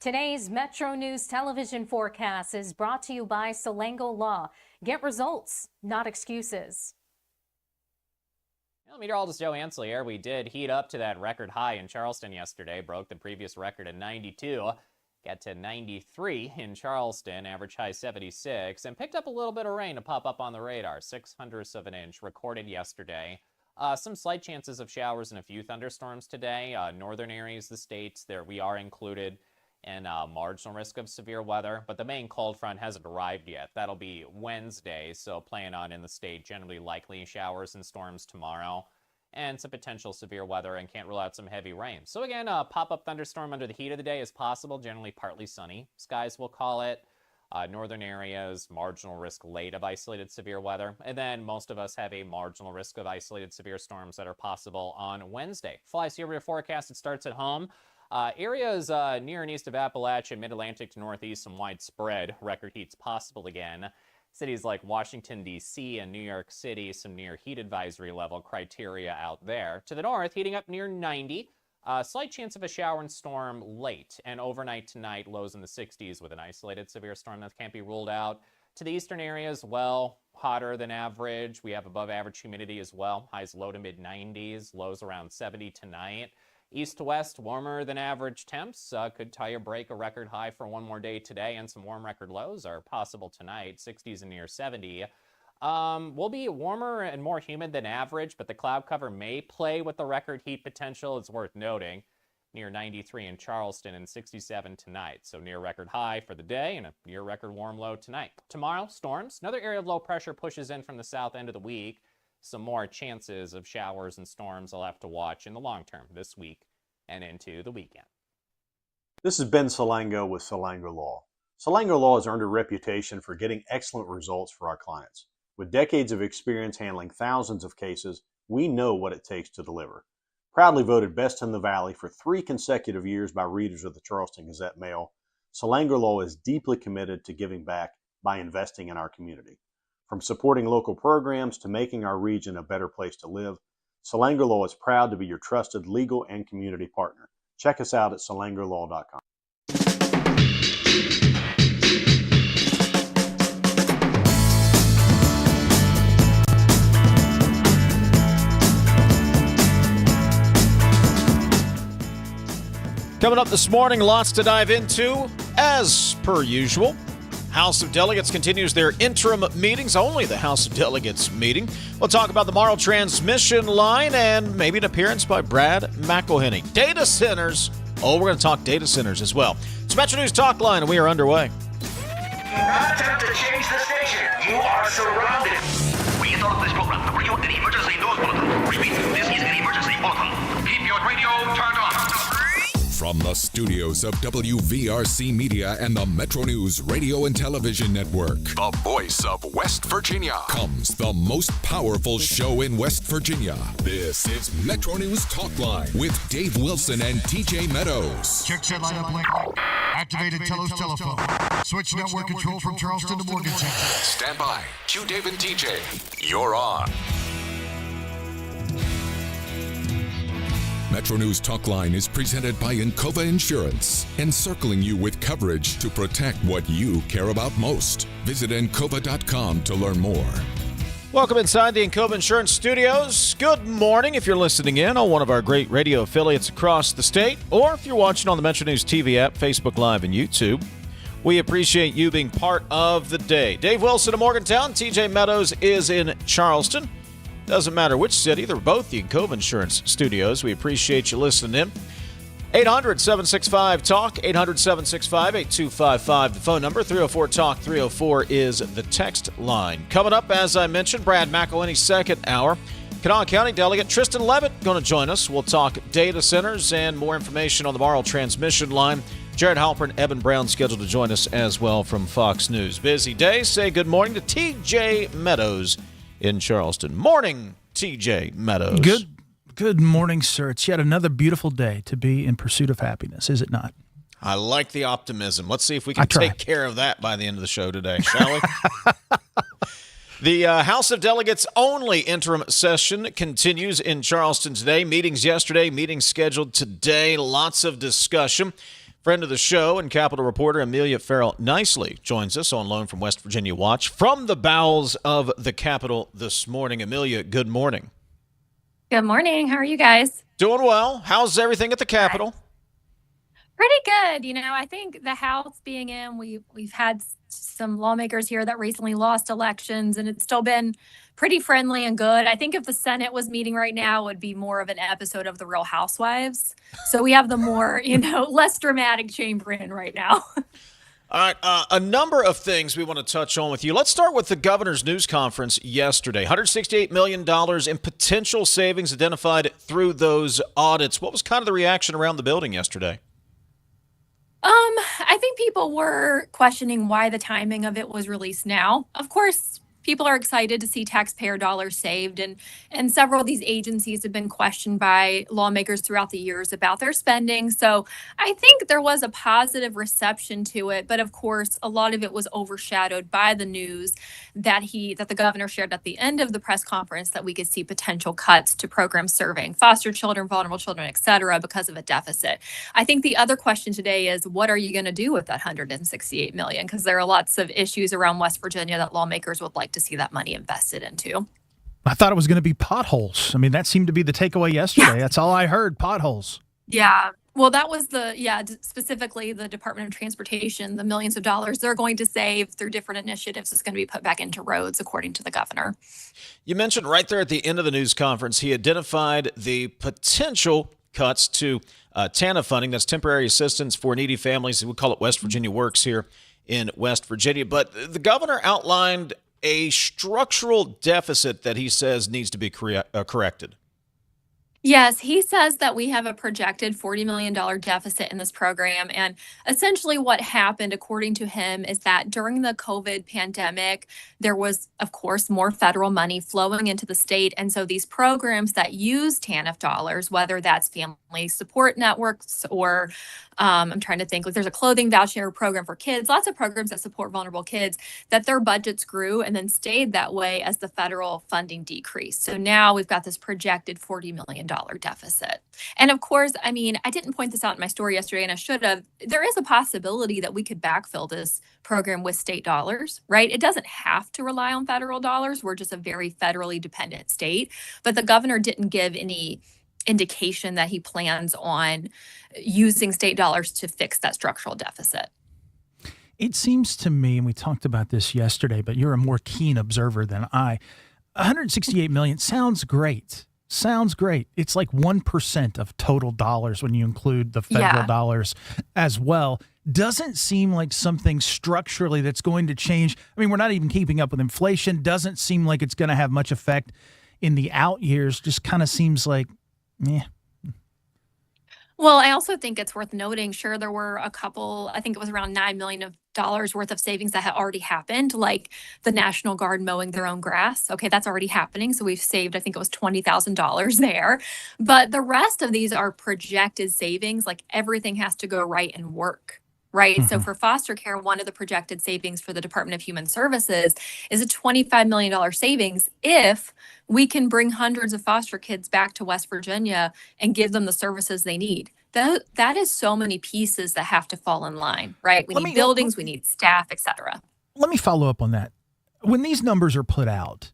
Today's Metro News television forecast is brought to you by Salango Law. Get results, not excuses. Well, meteorologist Joe Ansley here. We did heat up to that record high in Charleston yesterday, broke the previous record at 92, got to 93 in Charleston, average high 76, and picked up a little bit of rain to pop up on the radar, 0.06 of an inch recorded yesterday. Some slight chances of showers and a few thunderstorms today. Northern areas of the states, there we are included in marginal risk of severe weather, but the main cold front hasn't arrived yet. That'll be Wednesday, so plan on in the state generally likely showers and storms tomorrow, and some potential severe weather, and can't rule out some heavy rain. So again, a pop-up thunderstorm under the heat of the day is possible, generally partly sunny skies we'll call it. Northern areas, marginal risk late of isolated severe weather. And then most of us have a marginal risk of isolated severe storms that are possible on Wednesday. Fly Severe forecast, it starts at home. Areas near and east of Appalachia, mid-Atlantic to northeast, some widespread record heats possible again. Cities like Washington, D.C. and New York City, some near heat advisory level criteria out there. To the north, heating up near 90. Slight chance of a shower and storm late, and overnight tonight, lows in the 60s with an isolated severe storm that can't be ruled out. To the eastern areas, well, hotter than average. We have above average humidity as well. Highs low to mid 90s, lows around 70 tonight. East to west, warmer than average temps. Could tie or break a record high for one more day today, and some warm record lows are possible tonight, 60s and near 70. Will be warmer and more humid than average, but the cloud cover may play with the record heat potential. It's worth noting. Near 93 in Charleston and 67 tonight. So near record high for the day and a near record warm low tonight. Tomorrow, storms. Another area of low pressure pushes in from the south end of the week. Some more chances of showers and storms I'll have to watch in the long term this week and into the weekend. This is Ben Salango with Salango Law. Salango Law has earned a reputation for getting excellent results for our clients. With decades of experience handling thousands of cases, we know what it takes to deliver. Proudly voted best in the Valley for 3 consecutive years by readers of the Charleston Gazette-Mail, Salango Law is deeply committed to giving back by investing in our community. From supporting local programs to making our region a better place to live, Salango Law is proud to be your trusted legal and community partner. Check us out at salangolaw.com. Coming up this morning, lots to dive into. As per usual, House of Delegates continues their interim meetings, only the House of Delegates meeting. We'll talk about the Marl transmission line and maybe an appearance by Brad McElhinny. Data centers. Oh, we're going to talk data centers as well. It's MetroNews Talkline, and we are underway. Do not attempt to change the station. You are surrounded. We interrupt this program to bring you an emergency news bulletin. Repeat, this is an emergency bulletin. Keep your radio turned on. From the studios of WVRC Media and the MetroNews Radio and Television Network, the voice of West Virginia, comes the most powerful show in West Virginia. This is MetroNews Talkline with Dave Wilson and TJ Meadows. Check set line up link. Activated Telos telephone. Switch network control from Charleston to Morgantown. Stand by. Q Dave and TJ. You're on. MetroNews Talkline is presented by Encova Insurance, encircling you with coverage to protect what you care about most. Visit Encova.com to learn more. Welcome inside the Encova Insurance Studios. Good morning if you're listening in on one of our great radio affiliates across the state, or if you're watching on the MetroNews TV app, Facebook Live, and YouTube. We appreciate you being part of the day. Dave Wilson of Morgantown, TJ Meadows is in Charleston. Doesn't matter which city, they're both the Encova Insurance Studios. We appreciate you listening in. 800-765-TALK, 800-765-8255, the phone number. 304-TALK, 304 is the text line. Coming up, as I mentioned, Brad McElhinny's second hour. Kanawha County Delegate Tristan Leavitt going to join us. We'll talk data centers and more information on the Marl transmission line. Jared Halpern, Eben Brown scheduled to join us as well from Fox News. Busy day. Say good morning to TJ Meadows in Charleston. Morning, TJ Meadows. Good morning, sir. It's yet another beautiful day to be in pursuit of happiness, is it not? I like the optimism. Let's see if we can take care of that by the end of the show today, shall we? The House of Delegates only interim session continues in Charleston today. Meetings yesterday, meetings scheduled today. Lots of discussion. Friend of the show and Capitol reporter Amelia Knisley joins us on loan from West Virginia Watch from the bowels of the Capitol this morning. Amelia, good morning. Good morning. How are you guys? Doing well. How's everything at the Capitol? Pretty good. I think the House being in, we've had some lawmakers here that recently lost elections, and it's still been pretty friendly and good. I think if the Senate was meeting right now, it would be more of an episode of The Real Housewives. So we have the more, less dramatic chamber in right now. All right, a number of things we want to touch on with you. Let's start with the governor's news conference yesterday. $168 million in potential savings identified through those audits. What was kind of the reaction around the building yesterday? I think people were questioning why the timing of it was released now. Of course, people are excited to see taxpayer dollars saved, and several of these agencies have been questioned by lawmakers throughout the years about their spending. So I think there was a positive reception to it, but of course, a lot of it was overshadowed by the news that the governor shared at the end of the press conference, that we could see potential cuts to programs serving foster children, vulnerable children, et cetera, because of a deficit. I think the other question today is, what are you going to do with that $168 million? Because there are lots of issues around West Virginia that lawmakers would like to see that money invested into. I thought it was going to be potholes. I mean, that seemed to be the takeaway yesterday. Yeah. That's all I heard, potholes. Yeah. Well, that was specifically the Department of Transportation, the millions of dollars they're going to save through different initiatives is going to be put back into roads, according to the governor. You mentioned right there at the end of the news conference, he identified the potential cuts to TANF funding. That's temporary assistance for needy families. We call it West Virginia Works here in West Virginia. But the governor outlined a structural deficit that he says needs to be corrected. Yes, he says that we have a projected $40 million deficit in this program. And essentially what happened, according to him, is that during the COVID pandemic, there was, of course, more federal money flowing into the state. And so these programs that use TANF dollars, whether that's family support networks or I'm trying to think, like there's a clothing voucher program for kids, lots of programs that support vulnerable kids, that their budgets grew and then stayed that way as the federal funding decreased. So now we've got this projected $40 million deficit. And of course, I mean, I didn't point this out in my story yesterday, and I should have. There is a possibility that we could backfill this program with state dollars, right? It doesn't have to rely on federal dollars. We're just a very federally dependent state. But the governor didn't give any indication that he plans on using state dollars to fix that structural deficit. It seems to me, and we talked about this yesterday, but you're a more keen observer than I, $168 million sounds great. Sounds great. It's like 1% of total dollars when you include the federal dollars as well. Doesn't seem like something structurally that's going to change. I mean, we're not even keeping up with inflation. Doesn't seem like it's going to have much effect in the out years. Just kind of seems like, Well, I also think it's worth noting, sure, there were a couple, I think it was around $9 million worth of savings that had already happened, like the National Guard mowing their own grass. Okay, that's already happening. So we've saved, I think it was $20,000 there. But the rest of these are projected savings, like everything has to go right and work. Right. Mm-hmm. So for foster care, one of the projected savings for the Department of Human Services is a $25 million savings if we can bring hundreds of foster kids back to West Virginia and give them the services they need. That is so many pieces that have to fall in line, right? We need buildings, we need staff, et cetera. Let me follow up on that. When these numbers are put out,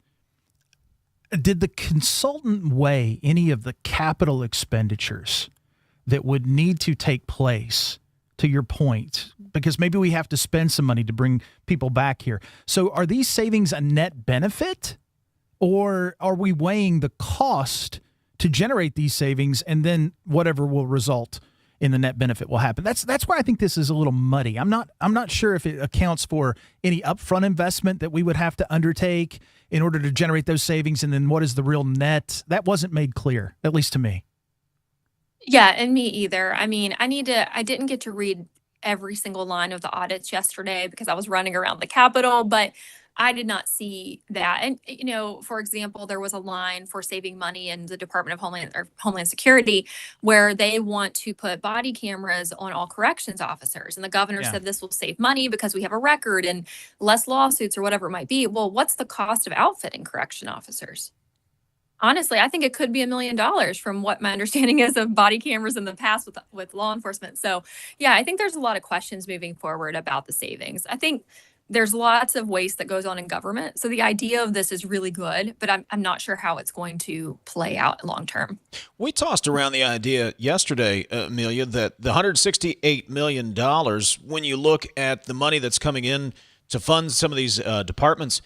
did the consultant weigh any of the capital expenditures that would need to take place? To your point, because maybe we have to spend some money to bring people back here. So are these savings a net benefit, or are we weighing the cost to generate these savings and then whatever will result in the net benefit will happen? That's why I think this is a little muddy. I'm not sure if it accounts for any upfront investment that we would have to undertake in order to generate those savings, and then what is the real net? That wasn't made clear, at least to me. Yeah, and me either. I mean, I didn't get to read every single line of the audits yesterday because I was running around the Capitol, but I did not see that. And, for example, there was a line for saving money in the Department of Homeland Security where they want to put body cameras on all corrections officers. And the governor said this will save money because we have a record and less lawsuits or whatever it might be. Well, what's the cost of outfitting correction officers? Honestly, I think it could be $1 million from what my understanding is of body cameras in the past with law enforcement. So, yeah, I think there's a lot of questions moving forward about the savings. I think there's lots of waste that goes on in government. So the idea of this is really good, but I'm not sure how it's going to play out long term. We tossed around the idea yesterday, Amelia, that the $168 million, when you look at the money that's coming in to fund some of these departments,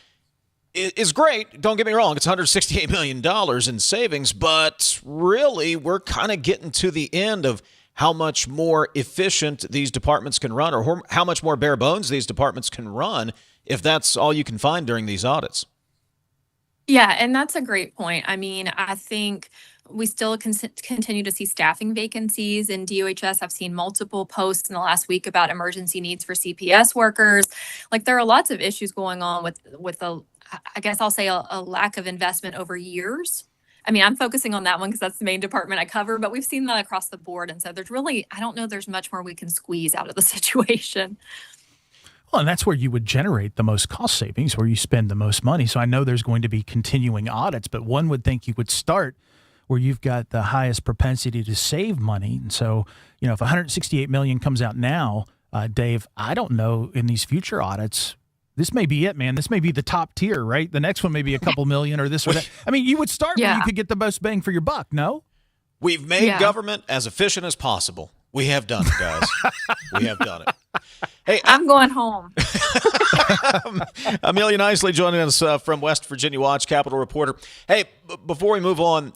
is great. Don't get me wrong. It's $168 million in savings, but really we're kind of getting to the end of how much more efficient these departments can run, or how much more bare bones these departments can run if that's all you can find during these audits. Yeah, and that's a great point. I mean, I think we still continue to see staffing vacancies in DOHS. I've seen multiple posts in the last week about emergency needs for CPS workers. Like, there are lots of issues going on with I guess I'll say a lack of investment over years. I mean, I'm focusing on that one because that's the main department I cover, but we've seen that across the board. And so there's really, I don't know, there's much more we can squeeze out of the situation. Well, and that's where you would generate the most cost savings, where you spend the most money. So I know there's going to be continuing audits, but one would think you would start where you've got the highest propensity to save money. And so, if $168 million comes out now, Dave, I don't know in these future audits, this may be it, man. This may be the top tier, right? The next one may be a couple million or this or that. I mean, you would start where you could get the most bang for your buck, no? We've made government as efficient as possible. We have done it, guys. We have done it. Hey, I'm going home. Amelia Knisley joining us from West Virginia Watch, Capitol Reporter. Hey, before we move on,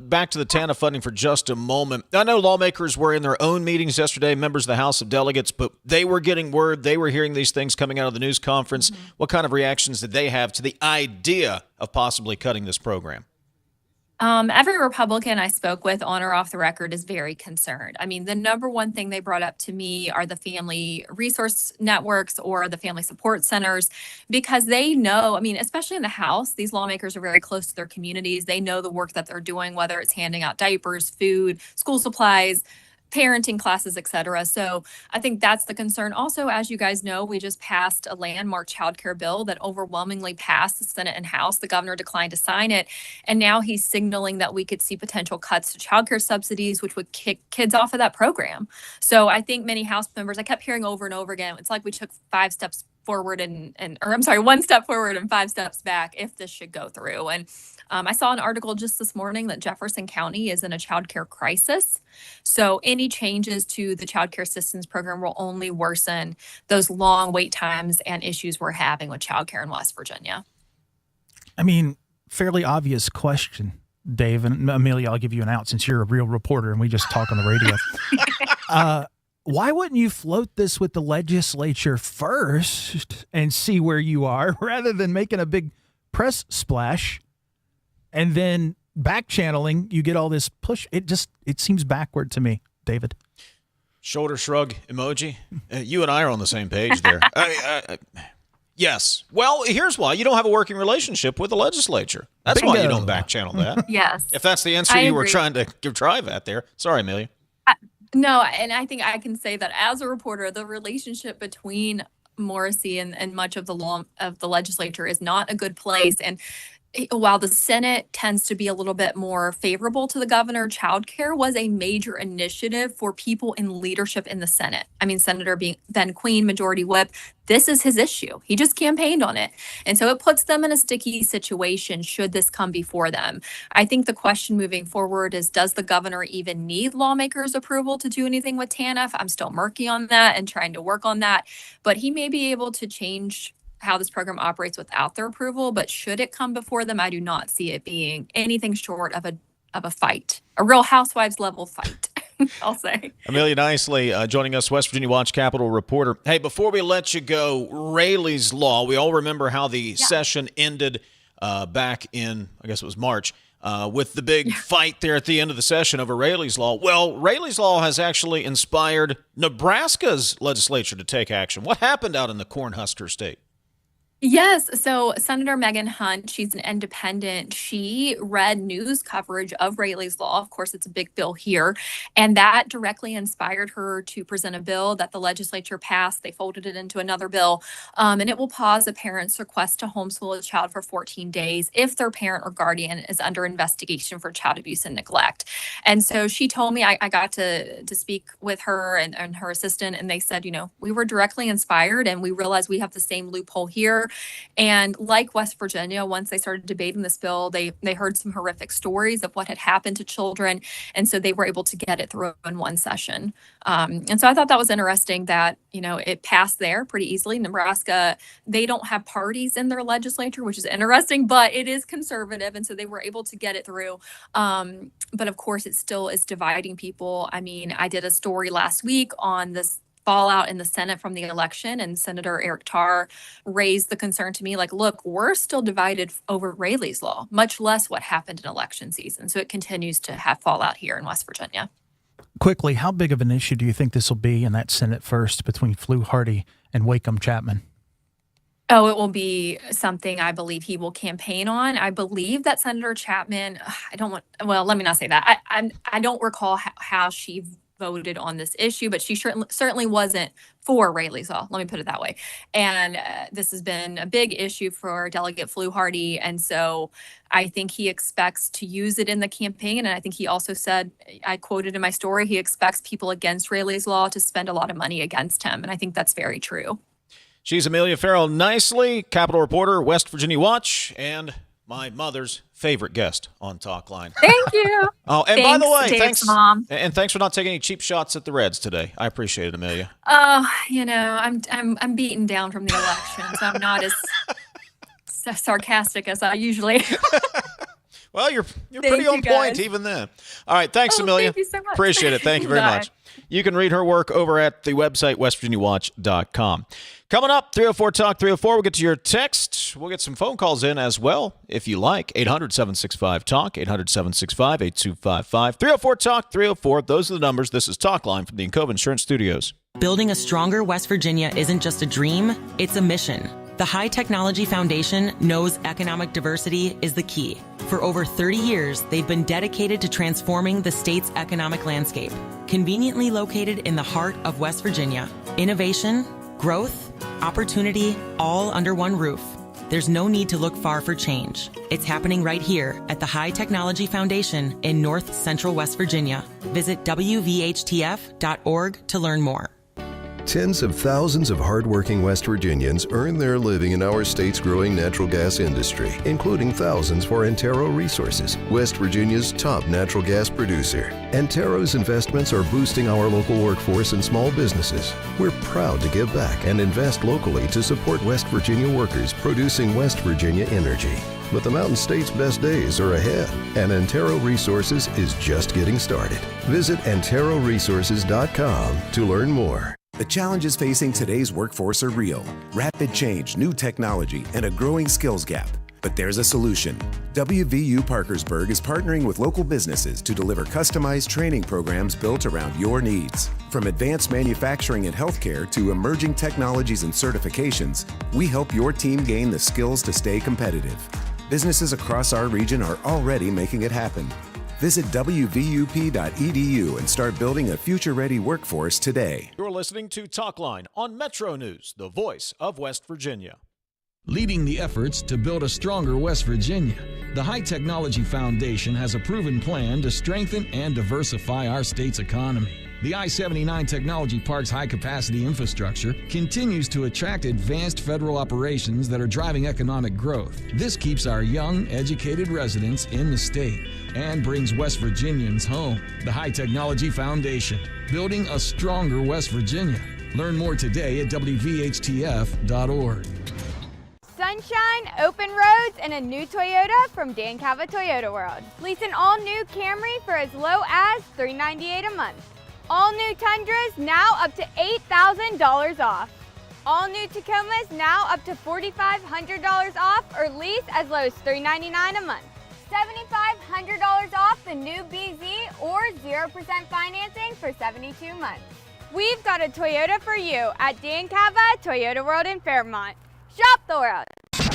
back to the TANF funding for just a moment. I know lawmakers were in their own meetings yesterday, members of the House of Delegates, but they were getting word, they were hearing these things coming out of the news conference. Mm-hmm. What kind of reactions did they have to the idea of possibly cutting this program? Every Republican I spoke with on or off the record is very concerned. I mean, the number one thing they brought up to me are the family resource networks or the family support centers, because they know, I mean, especially in the House, these lawmakers are very close to their communities. They know the work that they're doing, whether it's handing out diapers, food, school supplies, parenting classes, et cetera. So I think that's the concern. Also, as you guys know, we just passed a landmark childcare bill that overwhelmingly passed the Senate and House. The governor declined to sign it. And now he's signaling that we could see potential cuts to childcare subsidies, which would kick kids off of that program. So I think many House members, I kept hearing over and over again, it's like we took 5 steps forward one step forward and 5 steps back if this should go through. And I saw an article just this morning that Jefferson County is in a childcare crisis. So any changes to the childcare assistance program will only worsen those long wait times and issues we're having with childcare in West Virginia. I mean, fairly obvious question, Dave, and Amelia, I'll give you an out since you're a real reporter and we just talk on the radio. Why wouldn't you float this with the legislature first and see where you are rather than making a big press splash and then back channeling? You get all this push. It seems backward to me, David. Shoulder shrug emoji. You and I are on the same page there. Yes. Well, here's why. You don't have a working relationship with the legislature. That's Bingo. Why you don't back channel that. Yes. If that's the answer you were trying to drive at there. Sorry, Amelia. No, and I think I can say that as a reporter, the relationship between Morrissey and much of the legislature is not a good place. And while the Senate tends to be a little bit more favorable to the governor, childcare was a major initiative for people in leadership in the Senate. I mean, Senator Ben Queen, Majority Whip, this is his issue. He just campaigned on it. And so it puts them in a sticky situation should this come before them. I think the question moving forward is, does the governor even need lawmakers' approval to do anything with TANF? I'm still murky on that and trying to work on that. But he may be able to change how this program operates without their approval, but should it come before them, I do not see it being anything short of a fight, a Real Housewives level fight, I'll say. Amelia Knisley joining us, West Virginia Watch Capitol Reporter. Hey, before we let you go, Rayleigh's Law, we all remember how the session ended back in, I guess it was March, with the big fight there at the end of the session over Rayleigh's Law. Well, Rayleigh's Law has actually inspired Nebraska's legislature to take action. What happened out in the Cornhusker state? Yes. So Senator Megan Hunt, she's an independent. She read news coverage of Rayleigh's Law. Of course, it's a big bill here. And that directly inspired her to present a bill that the legislature passed. They folded it into another bill. And it will pause a parent's request to homeschool a child for 14 days if their parent or guardian is under investigation for child abuse and neglect. And so she told me, I got to speak with her and her assistant, and they said, we were directly inspired and we realized we have the same loophole here. And like West Virginia, once they started debating this bill, they heard some horrific stories of what had happened to children. And so they were able to get it through in one session. And so I thought that was interesting that, it passed there pretty easily. Nebraska, they don't have parties in their legislature, which is interesting, but it is conservative. And so they were able to get it through. But of course, it still is dividing people. I mean, I did a story last week on this fallout in the Senate from the election, and Senator Eric Tarr raised the concern to me, like, look, we're still divided over Rayleigh's Law, much less what happened in election season. So it continues to have fallout here in West Virginia. Quickly, how big of an issue do you think this will be in that Senate first between Fluharty and Wacom Chapman? Oh, it will be something I believe he will campaign on. I believe that Senator Chapman, let me not say that. I don't recall how she voted on this issue, but she certainly wasn't for Rayleigh's Law. Let me put it that way. And this has been a big issue for Delegate Fluharty. And so I think he expects to use it in the campaign. And I think he also said, I quoted in my story, he expects people against Rayleigh's Law to spend a lot of money against him. And I think that's very true. She's Amelia Knisley, Capitol reporter, West Virginia Watch, and my mother's favorite guest on Talkline. Thank you. Oh, and by the way, thanks, Mom. And thanks for not taking any cheap shots at the Reds today. I appreciate it, Amelia. Oh, I'm beaten down from the election, so I'm not as sarcastic as I usually. Well, you're pretty on point even then. All right, thanks, Amelia. Thank you so much. Appreciate it. Thank you very much. You can read her work over at the website westvirginiawatch.com. Coming up, 304 Talk 304. We'll get to your text. We'll get some phone calls in as well, if you like. 800-765-TALK, 800-765-8255. 304 Talk 304. Those are the numbers. This is Talkline from the Encova Insurance Studios. Building a stronger West Virginia isn't just a dream, it's a mission. The High Technology Foundation knows economic diversity is the key. For over 30 years, they've been dedicated to transforming the state's economic landscape. Conveniently located in the heart of West Virginia, innovation, growth, opportunity, all under one roof. There's no need to look far for change. It's happening right here at the High Technology Foundation in North Central West Virginia. Visit WVHTF.org to learn more. Tens of thousands of hardworking West Virginians earn their living in our state's growing natural gas industry, including thousands for Antero Resources, West Virginia's top natural gas producer. Antero's investments are boosting our local workforce and small businesses. We're proud to give back and invest locally to support West Virginia workers producing West Virginia energy. But the Mountain State's best days are ahead, and Antero Resources is just getting started. Visit AnteroResources.com to learn more. The challenges facing today's workforce are real. Rapid change, new technology, and a growing skills gap. But there's a solution. WVU Parkersburg is partnering with local businesses to deliver customized training programs built around your needs. From advanced manufacturing and healthcare to emerging technologies and certifications, we help your team gain the skills to stay competitive. Businesses across our region are already making it happen. Visit wvup.edu and start building a future-ready workforce today. You're listening to Talkline on Metro News, the voice of West Virginia. Leading the efforts to build a stronger West Virginia, the High Technology Foundation has a proven plan to strengthen and diversify our state's economy. The I-79 Technology Park's high-capacity infrastructure continues to attract advanced federal operations that are driving economic growth. This keeps our young, educated residents in the state and brings West Virginians home. The High Technology Foundation, building a stronger West Virginia. Learn more today at WVHTF.org. Sunshine, open roads, and a new Toyota from Dan Cava Toyota World. Lease an all-new Camry for as low as $398 a month. All new Tundras now up to $8,000 off. All new Tacomas now up to $4,500 off or lease as low as $399 a month. $7,500 off the new BZ or 0% financing for 72 months. We've got a Toyota for you at Dan Cava Toyota World in Fairmont. Shop the world.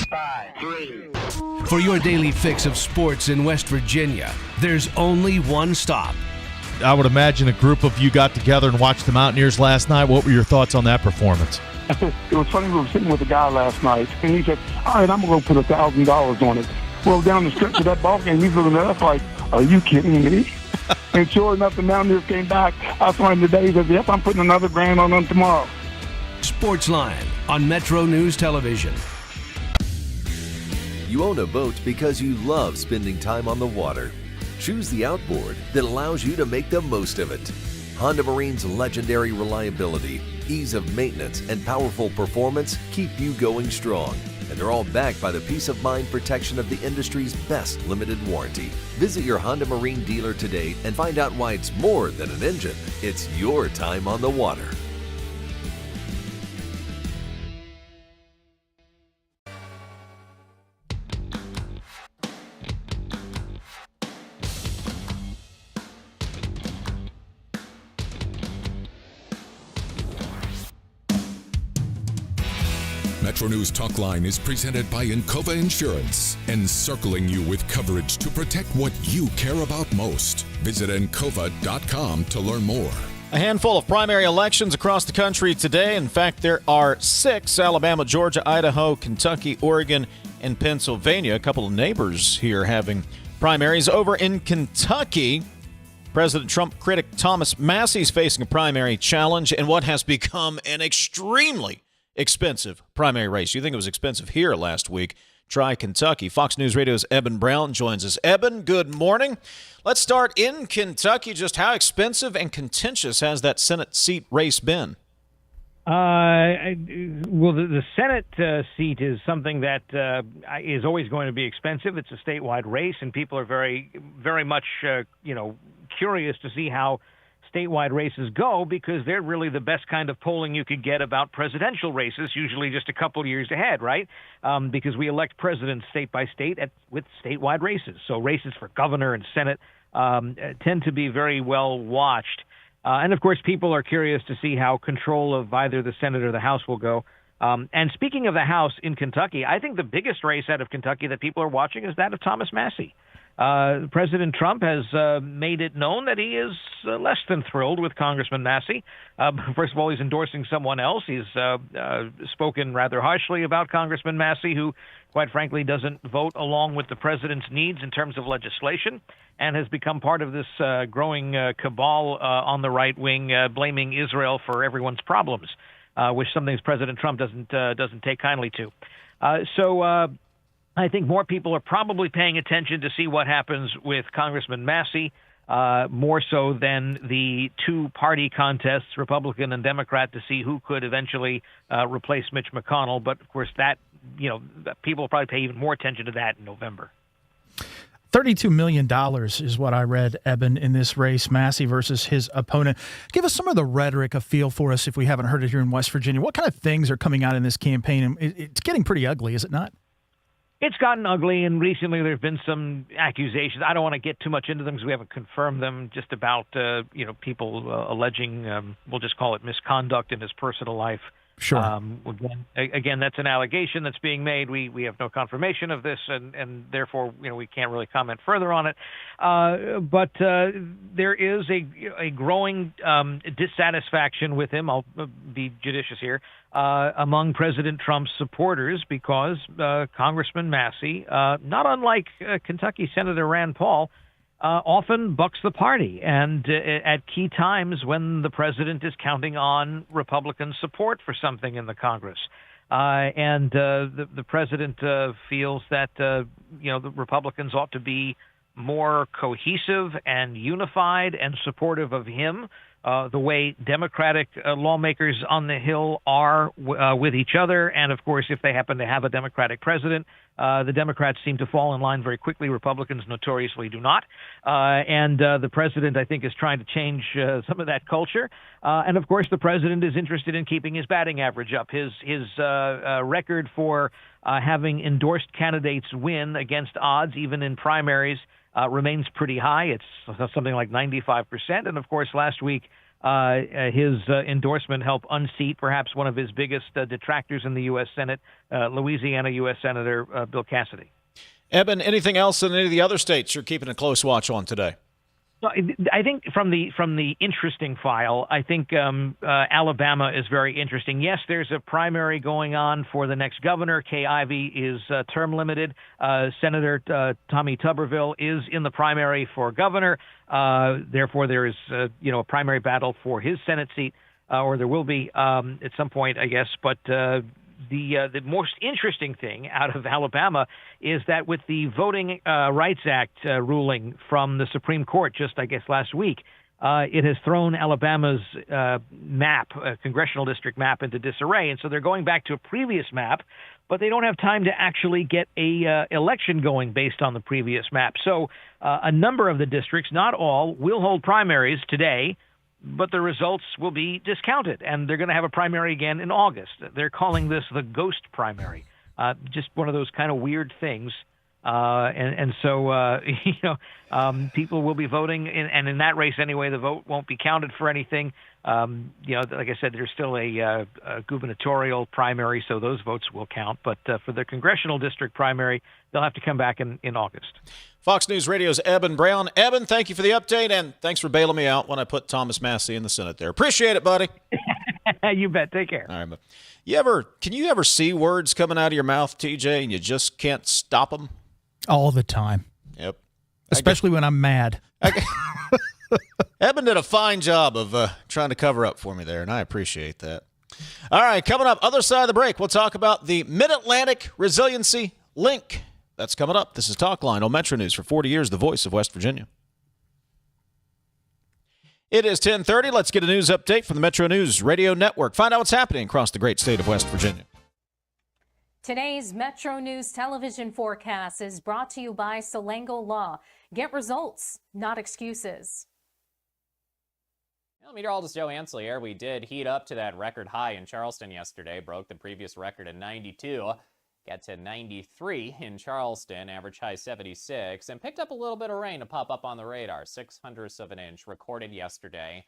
5, 3. For your daily fix of sports in West Virginia, there's only one stop. I would imagine a group of you got together and watched the Mountaineers last night. What were your thoughts on that performance? It was funny, we were sitting with a guy last night, and he said, all right, I'm going to go put $1,000 on it. Well, down the stretch of that ball game, he's looking at us like, are you kidding me? And sure enough, the Mountaineers came back. I saw him today. He said, yep, I'm putting another $1,000 on them tomorrow. Sportsline on MetroNews Television. You own a boat because you love spending time on the water. Choose the outboard that allows you to make the most of it. Honda Marine's legendary reliability, ease of maintenance, and powerful performance keep you going strong. And they're all backed by the peace of mind protection of the industry's best limited warranty. Visit your Honda Marine dealer today and find out why it's more than an engine. It's your time on the water. MetroNews Talkline is presented by Encova Insurance, encircling you with coverage to protect what you care about most. Visit Encova.com to learn more. A handful of primary elections across the country today. In fact, there are 6: Alabama, Georgia, Idaho, Kentucky, Oregon, and Pennsylvania. A couple of neighbors here having primaries. Over in Kentucky, President Trump critic Thomas Massey is facing a primary challenge in what has become an extremely expensive primary race. You think it was expensive here last week? Try Kentucky. Fox News Radio's Eben Brown joins us. Eben, good morning. Let's start in Kentucky. Just how expensive and contentious has that Senate seat race been? Well, the Senate seat is something that is always going to be expensive. It's a statewide race, and people are very, very much, curious to see how statewide races go, because they're really the best kind of polling you could get about presidential races, usually just a couple years ahead, right? Because we elect presidents state by state with statewide races. So races for governor and Senate tend to be very well watched. And, of course, people are curious to see how control of either the Senate or the House will go. And speaking of the House in Kentucky, I think the biggest race out of Kentucky that people are watching is that of Thomas Massey. President Trump has made it known that he is less than thrilled with Congressman Massey. First of all, he's endorsing someone else. He's spoken rather harshly about Congressman Massey, who, quite frankly, doesn't vote along with the president's needs in terms of legislation, and has become part of this growing cabal on the right wing, blaming Israel for everyone's problems, which something President Trump doesn't take kindly to. So I think more people are probably paying attention to see what happens with Congressman Massey, more so than the two-party contests, Republican and Democrat, to see who could eventually replace Mitch McConnell. But, of course, that, people will probably pay even more attention to that in November. $32 million is what I read, Eben, in this race, Massey versus his opponent. Give us some of the rhetoric, a feel for us if we haven't heard it here in West Virginia. What kind of things are coming out in this campaign? And it's getting pretty ugly, is it not? It's gotten ugly, and recently there have been some accusations. I don't want to get too much into them because we haven't confirmed them, just about, people alleging, we'll just call it misconduct in his personal life. Sure. Again, that's an allegation that's being made. We have no confirmation of this, and therefore, we can't really comment further on it. But there is a growing dissatisfaction with him. I'll be judicious here. Among President Trump's supporters, because Congressman Massey, not unlike Kentucky Senator Rand Paul, often bucks the party, and at key times when the president is counting on Republican support for something in the Congress. And the president feels that, the Republicans ought to be more cohesive and unified and supportive of him, the way Democratic lawmakers on the Hill are with each other. And, of course, if they happen to have a Democratic president, the Democrats seem to fall in line very quickly. Republicans notoriously do not. And the president, I think, is trying to change some of that culture. And, of course, the president is interested in keeping his batting average up. His record for having endorsed candidates win against odds, even in primaries, remains pretty high. It's something like 95%. And, of course, last week his endorsement help unseat perhaps one of his biggest detractors in the U.S. Senate, Louisiana U.S. Senator Bill Cassidy. Eben, anything else in any of the other states you're keeping a close watch on today? So I think from the interesting file, I think Alabama is very interesting. Yes, there's a primary going on for the next governor. Kay Ivey is term limited. Senator Tommy Tuberville is in the primary for governor. Therefore, there is a primary battle for his Senate seat, or there will be at some point, I guess. But the most interesting thing out of Alabama is that with the Voting Rights Act ruling from the Supreme Court just, I guess, last week, it has thrown Alabama's congressional district map into disarray. And so they're going back to a previous map, but they don't have time to actually get a election going based on the previous map. So a number of the districts, not all, will hold primaries today, but the results will be discounted, and they're going to have a primary again in August. They're calling this the ghost primary, just one of those kind of weird things. So people will be voting, and in that race anyway, the vote won't be counted for anything. Like I said, there's still a gubernatorial primary, so those votes will count. But for the congressional district primary, they'll have to come back in August. Fox News Radio's Eben Brown. Eben, thank you for the update, and thanks for bailing me out when I put Thomas Massey in the Senate there. Appreciate it, buddy. You bet. Take care. All right, but can you ever see words coming out of your mouth, TJ, and you just can't stop them? All the time. Yep. Especially when I'm mad. Eben did a fine job of trying to cover up for me there, and I appreciate that. All right, coming up, other side of the break, we'll talk about the Mid-Atlantic Resiliency Link. That's coming up. This is Talkline on MetroNews for 40 years, the voice of West Virginia. It is 10:30. Let's get a news update from the Metro News Radio Network. Find out what's happening across the great state of West Virginia. Today's Metro News television forecast is brought to you by Salango Law. Get results, not excuses. Well, meteorologist Joe Ansley here. We did heat up to that record high in Charleston yesterday, broke the previous record at 92. Got to 93 in Charleston, average high 76, and picked up a little bit of rain to pop up on the radar. 0.06 of an inch recorded yesterday.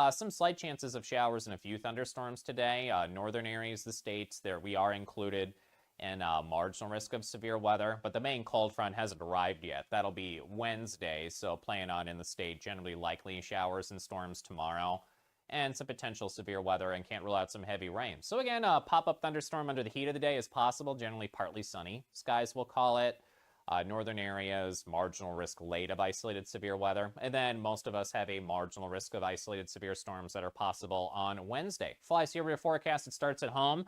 Some slight chances of showers and a few thunderstorms today. Northern areas of the states, there we are included in marginal risk of severe weather, but the main cold front hasn't arrived yet. That'll be Wednesday, so playing on in the state, generally likely showers and storms tomorrow, and some potential severe weather, and can't rule out some heavy rain. So again, a pop-up thunderstorm under the heat of the day is possible, generally partly sunny skies, we'll call it. Northern areas, marginal risk late of isolated severe weather, and then most of us have a marginal risk of isolated severe storms that are possible on Wednesday. Flies here your forecast, it starts at home.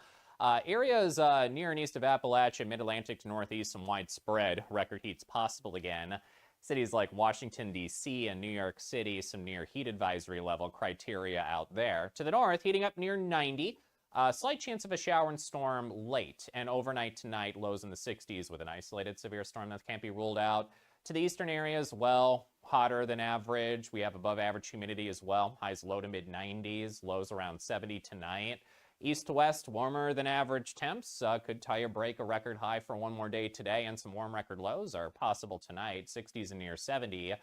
Areas near and east of Appalachia, mid-Atlantic to northeast, some widespread record heats possible again. Cities like Washington, D.C. and New York City, some near heat advisory level criteria out there. To the north, heating up near 90. Slight chance of a shower and storm late, and overnight tonight, lows in the 60s with an isolated severe storm that can't be ruled out. To the eastern areas, well, hotter than average. We have above average humidity as well. Highs low to mid-90s, lows around 70 tonight. East to west, warmer than average temps. Could tie or break a record high for one more day today, and some warm record lows are possible tonight, 60s and near 70.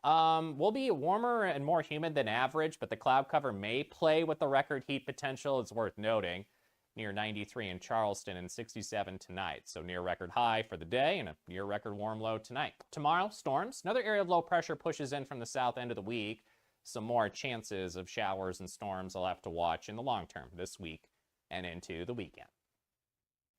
Will be warmer and more humid than average, but the cloud cover may play with the record heat potential. It's worth noting. Near 93 in Charleston and 67 tonight. So near record high for the day and a near record warm low tonight. Tomorrow, storms. Another area of low pressure pushes in from the south end of the week. Some more chances of showers and storms I'll have to watch in the long term this week and into the weekend.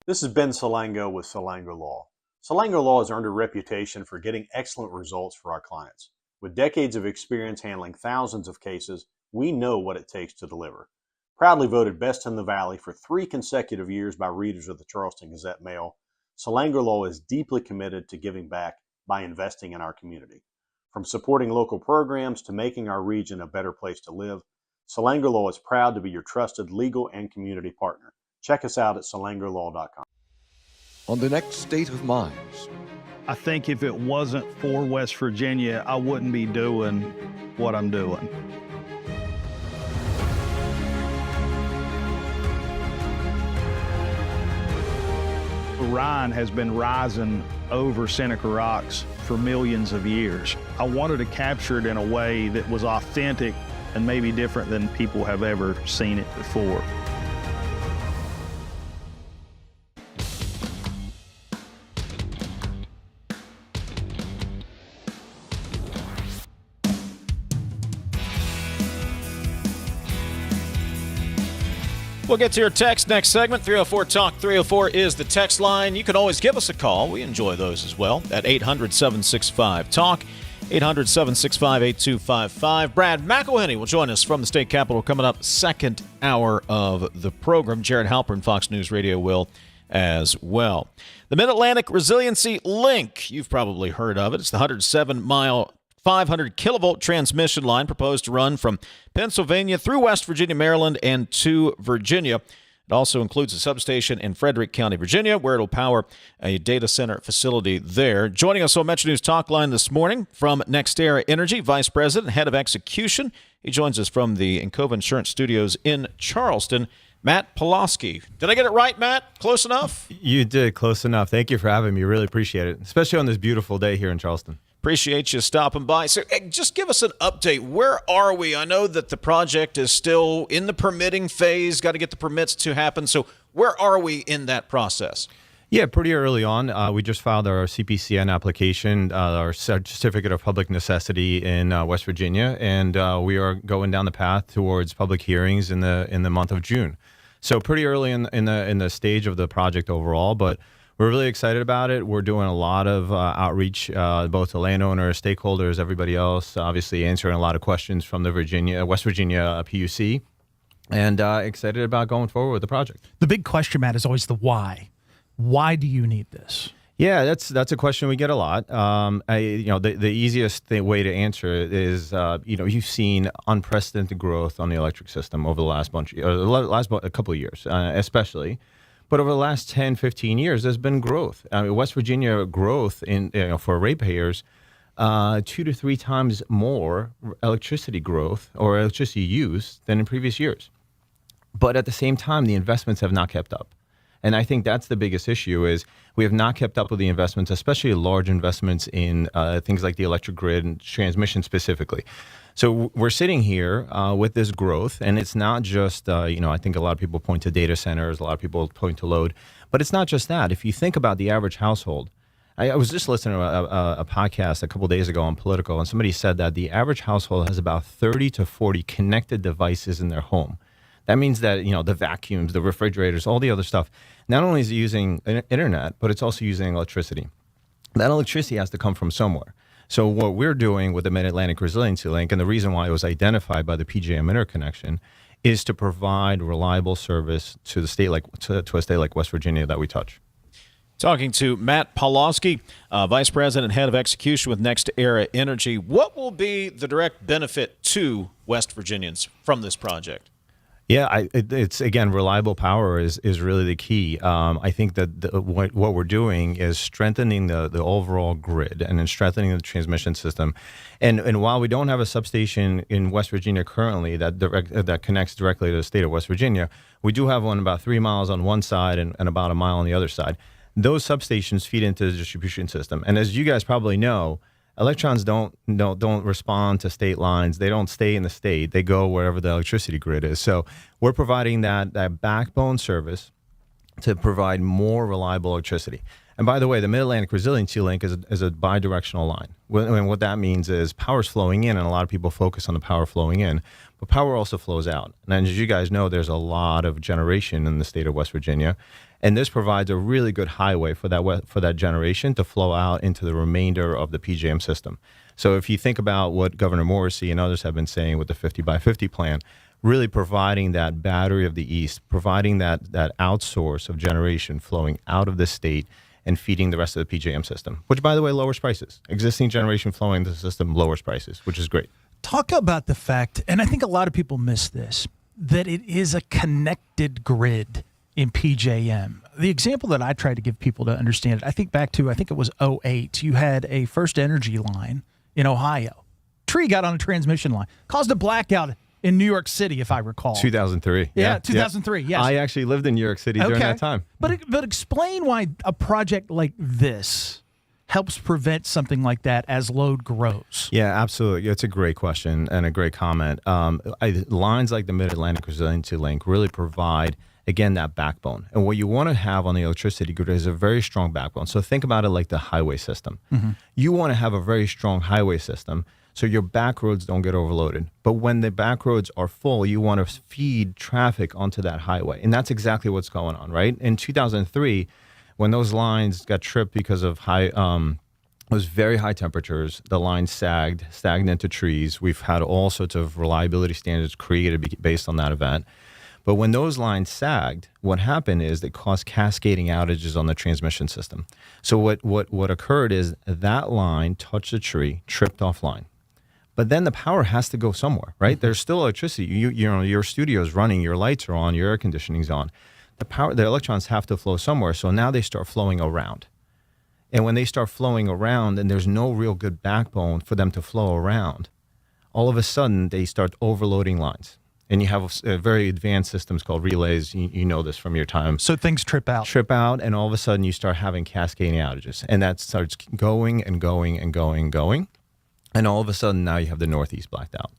This is Ben Salango with Salango Law. Salango Law has earned a reputation for getting excellent results for our clients. With decades of experience handling thousands of cases, we know what it takes to deliver. Proudly voted best in the Valley for 3 consecutive years by readers of the Charleston Gazette-Mail, Salango Law is deeply committed to giving back by investing in our community. From supporting local programs to making our region a better place to live, Salango Law is proud to be your trusted legal and community partner. Check us out at salangolaw.com. On the next State of Minds. I think if it wasn't for West Virginia, I wouldn't be doing what I'm doing. Rhine has been rising over Seneca Rocks for millions of years. I wanted to capture it in a way that was authentic and maybe different than people have ever seen it before. We'll get to your text next segment. 304 Talk 304 is the text line. You can always give us a call. We enjoy those as well at 800-765-TALK, 800-765-8255. Brad McElhinny will join us from the state capitol coming up second hour of the program. Jared Halpern, Fox News Radio, will as well. The Mid-Atlantic Resiliency Link, you've probably heard of it. It's the 107-mile 500 kilovolt transmission line proposed to run from Pennsylvania through West Virginia, Maryland, and to Virginia. It also includes a substation in Frederick County, Virginia, where it'll power a data center facility there. Joining us on MetroNews Talkline this morning from NextEra Energy, Vice President, Head of Execution. He joins us from the Encova Insurance Studios in Charleston, Matt Pawlowski. Did I get it right, Matt? Close enough? You did, close enough. Thank you for having me. Really appreciate it, especially on this beautiful day here in Charleston. Appreciate you stopping by. So just give us an update. Where are we? I know that the project is still in the permitting phase, got to get the permits to happen. So where are we in that process? Yeah, pretty early on. We just filed our CPCN application, our Certificate of Public Necessity in West Virginia, and we are going down the path towards public hearings in the month of June. So pretty early in the stage of the project overall, but we're really excited about it. We're doing a lot of outreach, both to landowners, stakeholders, everybody else, obviously answering a lot of questions from the West Virginia PUC, and excited about going forward with the project. The big question, Matt, is always the why. Why do you need this? Yeah, that's a question we get a lot. The easiest way to answer it is, you've seen unprecedented growth on the electric system over the last a couple of years, especially. But over the last 10, 15 years, there's been growth. West Virginia growth for ratepayers, 2 to 3 times more electricity growth or electricity use than in previous years. But at the same time, the investments have not kept up. And I think that's the biggest issue is we have not kept up with the investments, especially large investments in things like the electric grid and transmission specifically. So we're sitting here with this growth, and it's not just, I think a lot of people point to data centers, a lot of people point to load, but it's not just that. If you think about the average household, I was just listening to a podcast a couple of days ago on Political, and somebody said that the average household has about 30 to 40 connected devices in their home. That means that, the vacuums, the refrigerators, all the other stuff, not only is it using internet, but it's also using electricity. That electricity has to come from somewhere. So what we're doing with the Mid-Atlantic Resiliency Link, and the reason why it was identified by the PJM interconnection, is to provide reliable service to the state to a state like West Virginia that we touch. Talking to Matt Pawlowski, Vice President, Head of Execution with NextEra Energy. What will be the direct benefit to West Virginians from this project? Yeah, it's again, reliable power is really the key. I think that what we're doing is strengthening the overall grid and then strengthening the transmission system. And while we don't have a substation in West Virginia currently that connects directly to the state of West Virginia, we do have one about 3 miles on one side and about a mile on the other side. Those substations feed into the distribution system. And as you guys probably know, electrons don't respond to state lines. They don't stay in the state. They go wherever the electricity grid is. So we're providing that backbone service to provide more reliable electricity. And by the way, the Mid-Atlantic Resiliency Link is a bidirectional line. What that means is power's flowing in, and a lot of people focus on the power flowing in, but power also flows out. And as you guys know, there's a lot of generation in the state of West Virginia. And this provides a really good highway for that generation to flow out into the remainder of the PJM system. So if you think about what Governor Morrissey and others have been saying with the 50 by 50 plan, really providing that battery of the East, providing that outsource of generation flowing out of the state and feeding the rest of the PJM system, which, by the way, lowers prices. Existing generation flowing into the system lowers prices, which is great. Talk about the fact, and I think a lot of people miss this, that it is a connected grid in PJM. The example that I try to give people to understand it, I think it was 2008, you had a First Energy line in Ohio. Tree got on a transmission line, caused a blackout in New York City, if I recall. 2003. Yeah, 2003, yes. I actually lived in New York City during that time. But explain why a project like this helps prevent something like that as load grows? Yeah, absolutely. It's a great question and a great comment. Lines like the Mid-Atlantic Resiliency Link really provide, again, that backbone. And what you want to have on the electricity grid is a very strong backbone. So think about it like the highway system. You want to have a very strong highway system so your back roads don't get overloaded. But when the back roads are full, you want to feed traffic onto that highway. And that's exactly what's going on, right? In 2003, when those lines got tripped because of those very high temperatures, the lines sagged into trees. We've had all sorts of reliability standards created based on that event. But when those lines sagged, what happened is they caused cascading outages on the transmission system. So what occurred is that line touched a tree, tripped offline. But then the power has to go somewhere, right? There's still electricity. You know, your studio is running, your lights are on, your air conditioning's on. The electrons have to flow somewhere. So now they start flowing around. And when they start flowing around and there's no real good backbone for them to flow around, all of a sudden they start overloading lines. And you have very advanced systems called relays. You know this from your time. So things trip out. And all of a sudden you start having cascading outages. And that starts going and going and going and going. And all of a sudden now you have the Northeast blacked out.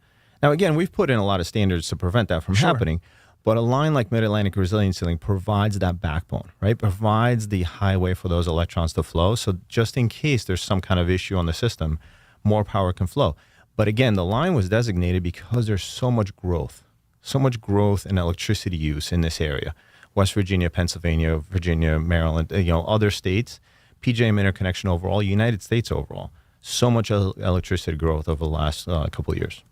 Now, again, we've put in a lot of standards to prevent that from happening. But a line like Mid-Atlantic Resiliency Link provides that backbone, right? Provides the highway for those electrons to flow. So just in case there's some kind of issue on the system, more power can flow. But again, the line was designated because there's so much growth in electricity use in this area. West Virginia, Pennsylvania, Virginia, Maryland, other states, PJM interconnection overall, United States overall. So much electricity growth over the last couple of years.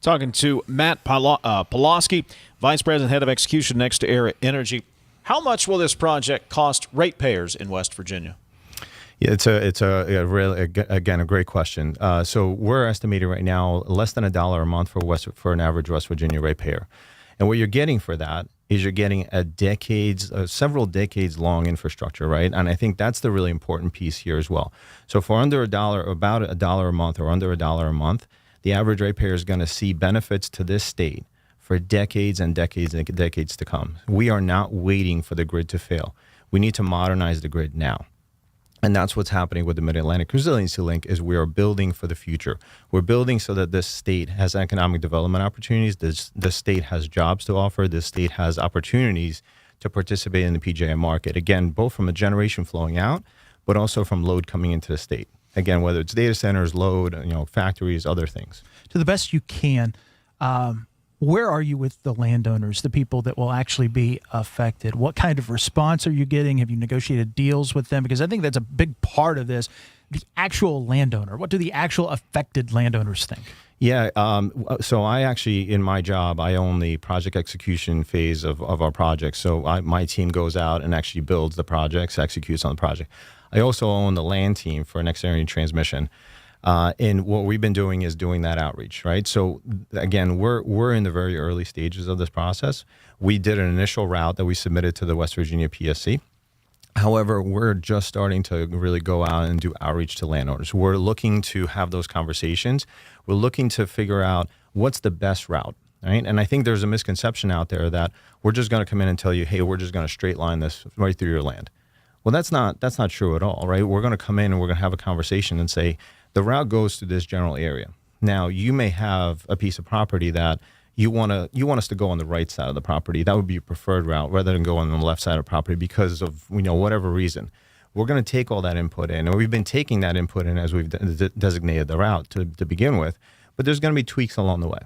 Talking to Matt Pawlowski, Vice President, Head of Execution, NextEra Energy. How much will this project cost ratepayers in West Virginia? Yeah, it's a really, again, a great question. So we're estimating right now less than $1 a month for an average West Virginia ratepayer. And what you're getting for that is you're getting several decades long infrastructure, right? And I think that's the really important piece here as well. So for under $1, about $1 a month or under $1 a month, the average ratepayer is going to see benefits to this state for decades and decades and decades to come. We are not waiting for the grid to fail. We need to modernize the grid now. And that's what's happening with the Mid-Atlantic Resiliency Link is we are building for the future. We're building so that this state has economic development opportunities. This state has jobs to offer. This state has opportunities to participate in the PJM market. Again, both from a generation flowing out, but also from load coming into the state. Again, whether it's data centers, load, factories, other things. To the best you can, where are you with the landowners, the people that will actually be affected? What kind of response are you getting? Have you negotiated deals with them? Because I think that's a big part of this. The actual landowner. What do the actual affected landowners think? Yeah, so I actually, in my job, I own the project execution phase of our project. So my team goes out and actually builds the projects, executes on the project. I also own the land team for NextEra Energy Transmission. And what we've been doing is doing that outreach, right? So again, we're in the very early stages of this process. We did an initial route that we submitted to the West Virginia PSC. However, we're just starting to really go out and do outreach to landowners. We're looking to have those conversations. We're looking to figure out what's the best route, right? And I think there's a misconception out there that we're just going to come in and tell you, hey, we're just going to straight line this right through your land. Well, that's not true at all, right? We're going to come in and we're going to have a conversation and say, the route goes through this general area. Now, you may have a piece of property that you want us to go on the right side of the property. That would be your preferred route rather than go on the left side of the property because of whatever reason. We're going to take all that input in, and we've been taking that input in as we've designated the route to begin with, but there's going to be tweaks along the way.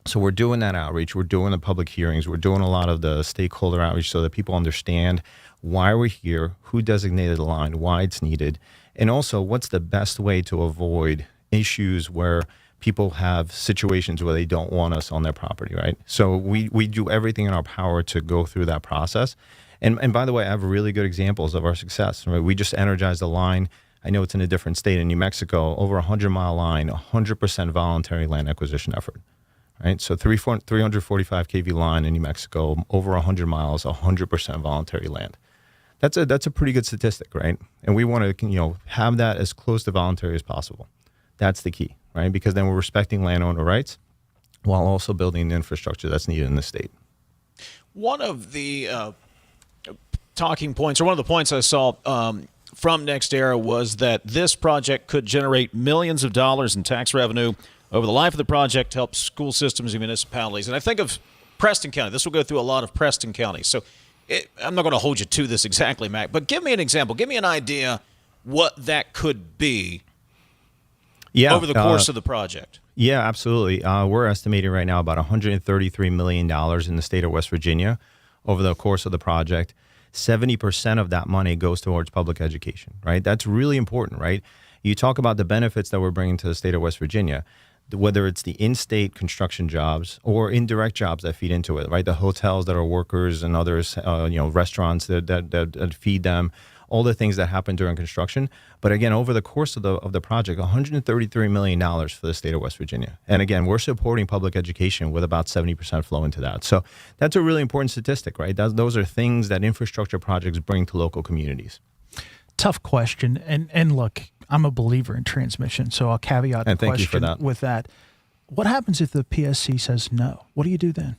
So we're doing that outreach. We're doing the public hearings. We're doing a lot of the stakeholder outreach so that people understand why we're here, who designated the line, why it's needed, and also what's the best way to avoid issues where people have situations where they don't want us on their property, right? So we do everything in our power to go through that process. And by the way, I have really good examples of our success. Right? We just energized a line. I know it's in a different state in New Mexico, over 100-mile line, 100% voluntary land acquisition effort. Right, so 345 kV line in New Mexico, over 100 miles, 100% voluntary land. That's a pretty good statistic, right? And we want to have that as close to voluntary as possible. That's the key, right? Because then we're respecting landowner rights while also building the infrastructure that's needed in the state. One of the talking points, or one of the points I saw from NextEra was that this project could generate millions of dollars in tax revenue over the life of the project to help school systems and municipalities. And I think of Preston County. This will go through a lot of Preston counties. So I'm not going to hold you to this exactly, Mac, but give me an example. Give me an idea what that could be over the course of the project. Yeah, absolutely. We're estimating right now about $133 million in the state of West Virginia over the course of the project. 70% of that money goes towards public education, right? That's really important, right? You talk about the benefits that we're bringing to the state of West Virginia, whether it's the in-state construction jobs or indirect jobs that feed into it, right? The hotels that are workers and others, restaurants that feed them, all the things that happen during construction. But again, over the course of the project, $133 million for the state of West Virginia. And again, we're supporting public education with about 70% flow into that. So that's a really important statistic, right? Those are things that infrastructure projects bring to local communities. Tough question. And look, I'm a believer in transmission, so I'll caveat the question with that. What happens if the PSC says no? What do you do then?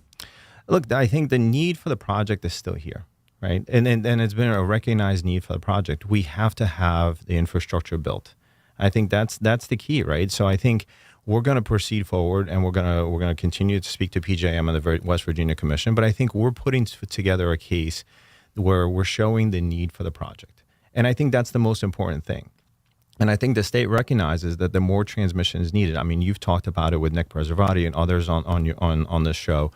Look, I think the need for the project is still here. Right. And it's been a recognized need for the project. We have to have the infrastructure built. I think that's the key. Right. So I think we're going to proceed forward and we're going to continue to speak to PJM and the West Virginia Commission. But I think we're putting together a case where we're showing the need for the project. And I think that's the most important thing. And I think the state recognizes that the more transmission is needed. I mean, you've talked about it with Nick Preservati and others on this show.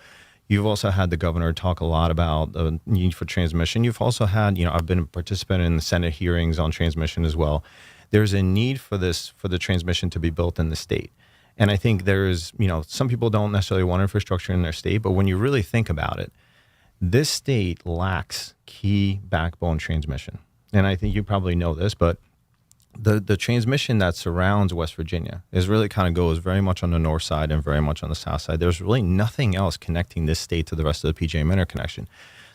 You've also had the governor talk a lot about the need for transmission. You've also had, I've been a participant in the Senate hearings on transmission as well. There's a need for the transmission to be built in the state. And I think there's, some people don't necessarily want infrastructure in their state, but when you really think about it, this state lacks key backbone transmission. And I think you probably know this, but the transmission that surrounds West Virginia is really kind of goes very much on the north side and very much on the south side. There's really nothing else connecting this state to the rest of the PJM interconnection.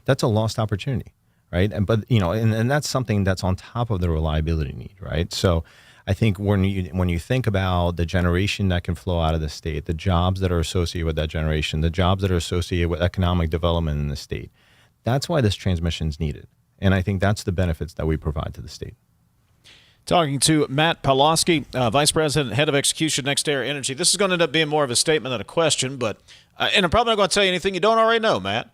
That's a lost opportunity, right? And that's something that's on top of the reliability need, right? So I think when you think about the generation that can flow out of the state, the jobs that are associated with that generation, the jobs that are associated with economic development in the state, that's why this transmission is needed. And I think that's the benefits that we provide to the state. Talking to Matt Pawlowski, Vice President, Head of Execution, NextEra Energy. This is going to end up being more of a statement than a question, but and I'm probably not going to tell you anything you don't already know, Matt.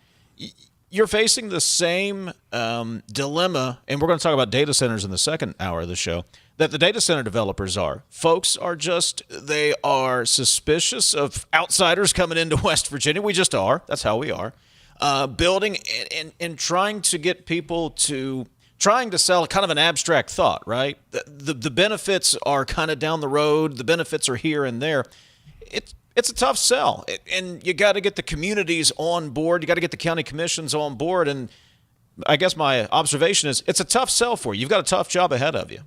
You're facing the same dilemma, and we're going to talk about data centers in the second hour of the show, that the data center developers are. Folks are they are suspicious of outsiders coming into West Virginia. We just are. That's how we are. Building and trying to get people to... trying to sell kind of an abstract thought, right? The benefits are kind of down the road. The benefits are here and there. It's a tough sell, and you got to get the communities on board. You got to get the county commissions on board. And I guess my observation is it's a tough sell for you. You've got a tough job ahead of you.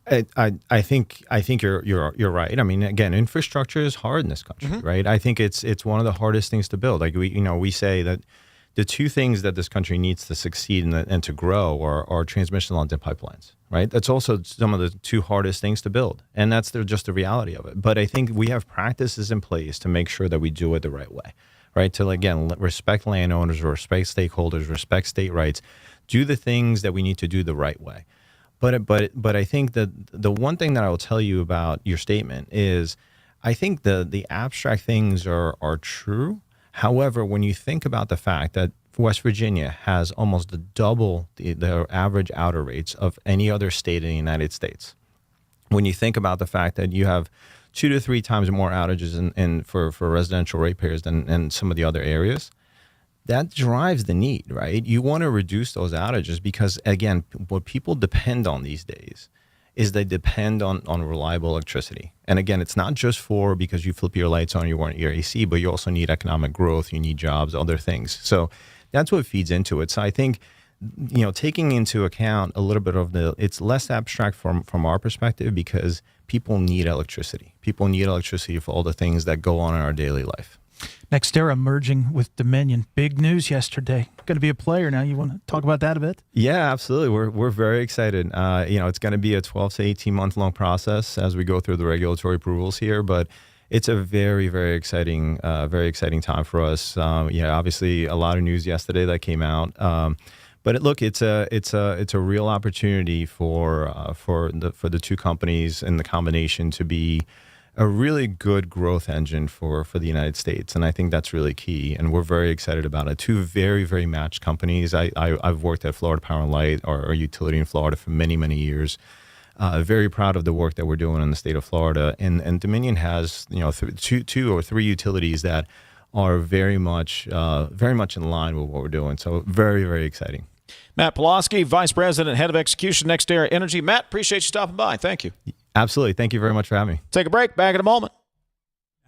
I think you're right. I mean, again, infrastructure is hard in this country, right? I think it's one of the hardest things to build. Like we say that. The two things that this country needs to succeed and to grow are transmission lines and pipelines, right? That's also some of the two hardest things to build, and that's just the reality of it. But I think we have practices in place to make sure that we do it the right way, right? To, again, respect landowners, respect stakeholders, respect state rights, do the things that we need to do the right way. But I think that the one thing that I will tell you about your statement is I think the abstract things are true. However, when you think about the fact that West Virginia has almost double the average outage rates of any other state in the United States, when you think about the fact that you have 2 to 3 times more outages for residential ratepayers than in some of the other areas, that drives the need, right? You want to reduce those outages because, again, what people depend on these days is they depend on reliable electricity. And again, it's not just because you flip your lights on, you want your AC, but you also need economic growth, you need jobs, other things. So that's what feeds into it. So I think, taking into account a little bit of it's less abstract from our perspective because people need electricity. People need electricity for all the things that go on in our daily life. NextEra merging with Dominion. Big news yesterday. Going to be a player now. You want to talk about that a bit? Yeah, absolutely. We're very excited. It's going to be a 12 to 18 month long process as we go through the regulatory approvals here, but it's a very, very exciting time for us. Obviously a lot of news yesterday that came out. But look, it's a real opportunity for the two companies and the combination to be a really good growth engine for the United States, and I think that's really key. And we're very excited about it. Two very, very matched companies. I've worked at Florida Power and Light, our utility in Florida, for many, many years. Very proud of the work that we're doing in the state of Florida. And Dominion has two or three utilities that are very much in line with what we're doing. So very, very exciting. Matt Pawlowski, Vice President, Head of Execution, NextEra Energy. Matt, appreciate you stopping by. Thank you. Absolutely. Thank you very much for having me. Take a break. Back in a moment.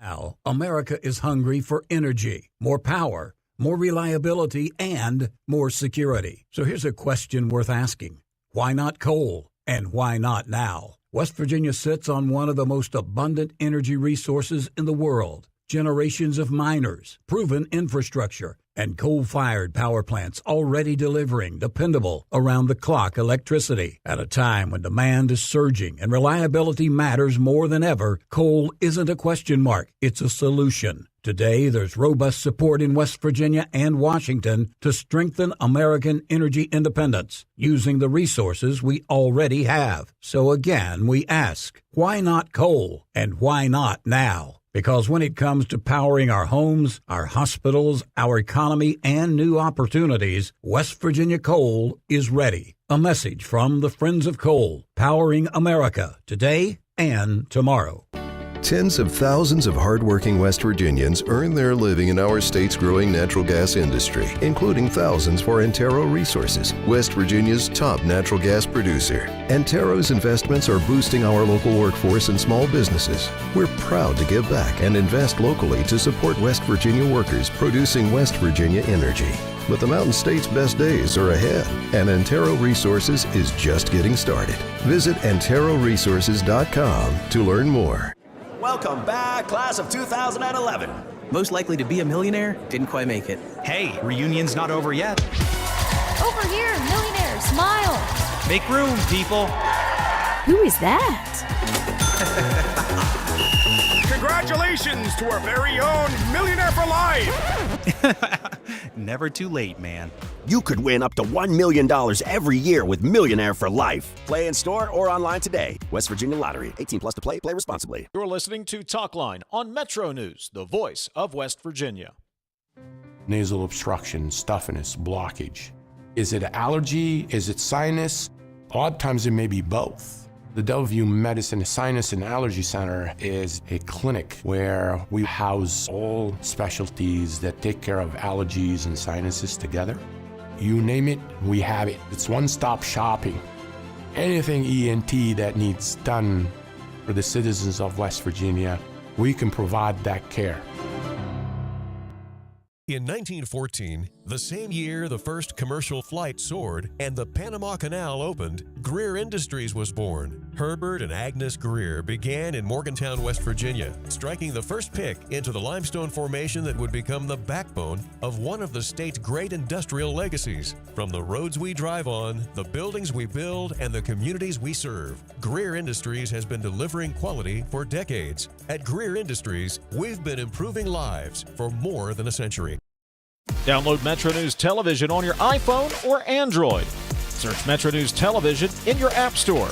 Now, America is hungry for energy, more power, more reliability, and more security. So here's a question worth asking. Why not coal? And why not now? West Virginia sits on one of the most abundant energy resources in the world. Generations of miners, proven infrastructure, and coal-fired power plants already delivering dependable, around-the-clock electricity. At a time when demand is surging and reliability matters more than ever, coal isn't a question mark, it's a solution. Today, there's robust support in West Virginia and Washington to strengthen American energy independence using the resources we already have. So again, we ask, why not coal? And why not now? Because when it comes to powering our homes, our hospitals, our economy, and new opportunities, West Virginia Coal is ready. A message from the Friends of Coal, powering America today and tomorrow. Tens of thousands of hardworking West Virginians earn their living in our state's growing natural gas industry, including thousands for Antero Resources, West Virginia's top natural gas producer. Antero's investments are boosting our local workforce and small businesses. We're proud to give back and invest locally to support West Virginia workers producing West Virginia energy. But the Mountain State's best days are ahead, and Antero Resources is just getting started. Visit AnteroResources.com to learn more. Welcome back, class of 2011. Most likely to be a millionaire, didn't quite make it. Hey, reunion's not over yet. Over here, millionaire, smile. Make room, people. Who is that? Congratulations to our very own Millionaire for Life. Never too late, man. You could win up to $1 million every year with Millionaire for Life. Play in store or online today. West Virginia Lottery. 18 plus to play. Play responsibly. You're listening to Talkline on MetroNews, the voice of West Virginia. Nasal obstruction, stuffiness, blockage. Is it allergy? Is it sinus? A lot of times it may be both. The Delview Medicine Sinus and Allergy Center is a clinic where we house all specialties that take care of allergies and sinuses together. You name it, we have it. It's one-stop shopping. Anything ENT that needs done for the citizens of West Virginia, we can provide that care. In 1914, the same year the first commercial flight soared and the Panama Canal opened, Greer Industries was born. Herbert and Agnes Greer began in Morgantown, West Virginia, striking the first pick into the limestone formation that would become the backbone of one of the state's great industrial legacies. From the roads we drive on, the buildings we build, and the communities we serve, Greer Industries has been delivering quality for decades. At Greer Industries, we've been improving lives for more than a century. Download MetroNews Television on your iPhone or Android. Search MetroNews Television in your app store.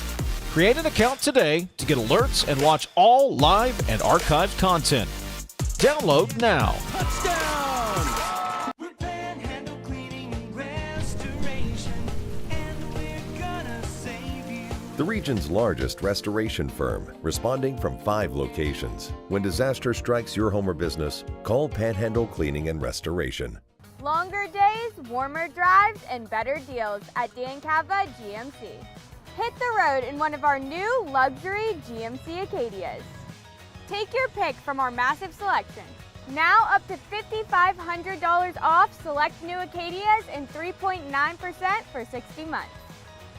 Create an account today to get alerts and watch all live and archived content. Download now. Touchdown! We're Panhandle Cleaning and Restoration, and we're gonna save you. The region's largest restoration firm, responding from 5 locations. When disaster strikes your home or business, call Panhandle Cleaning and Restoration. Longer days, warmer drives, and better deals at Dan Cava GMC. Hit the road in one of our new luxury GMC Acadias. Take your pick from our massive selection. Now up to $5,500 off select new Acadias and 3.9% for 60 months.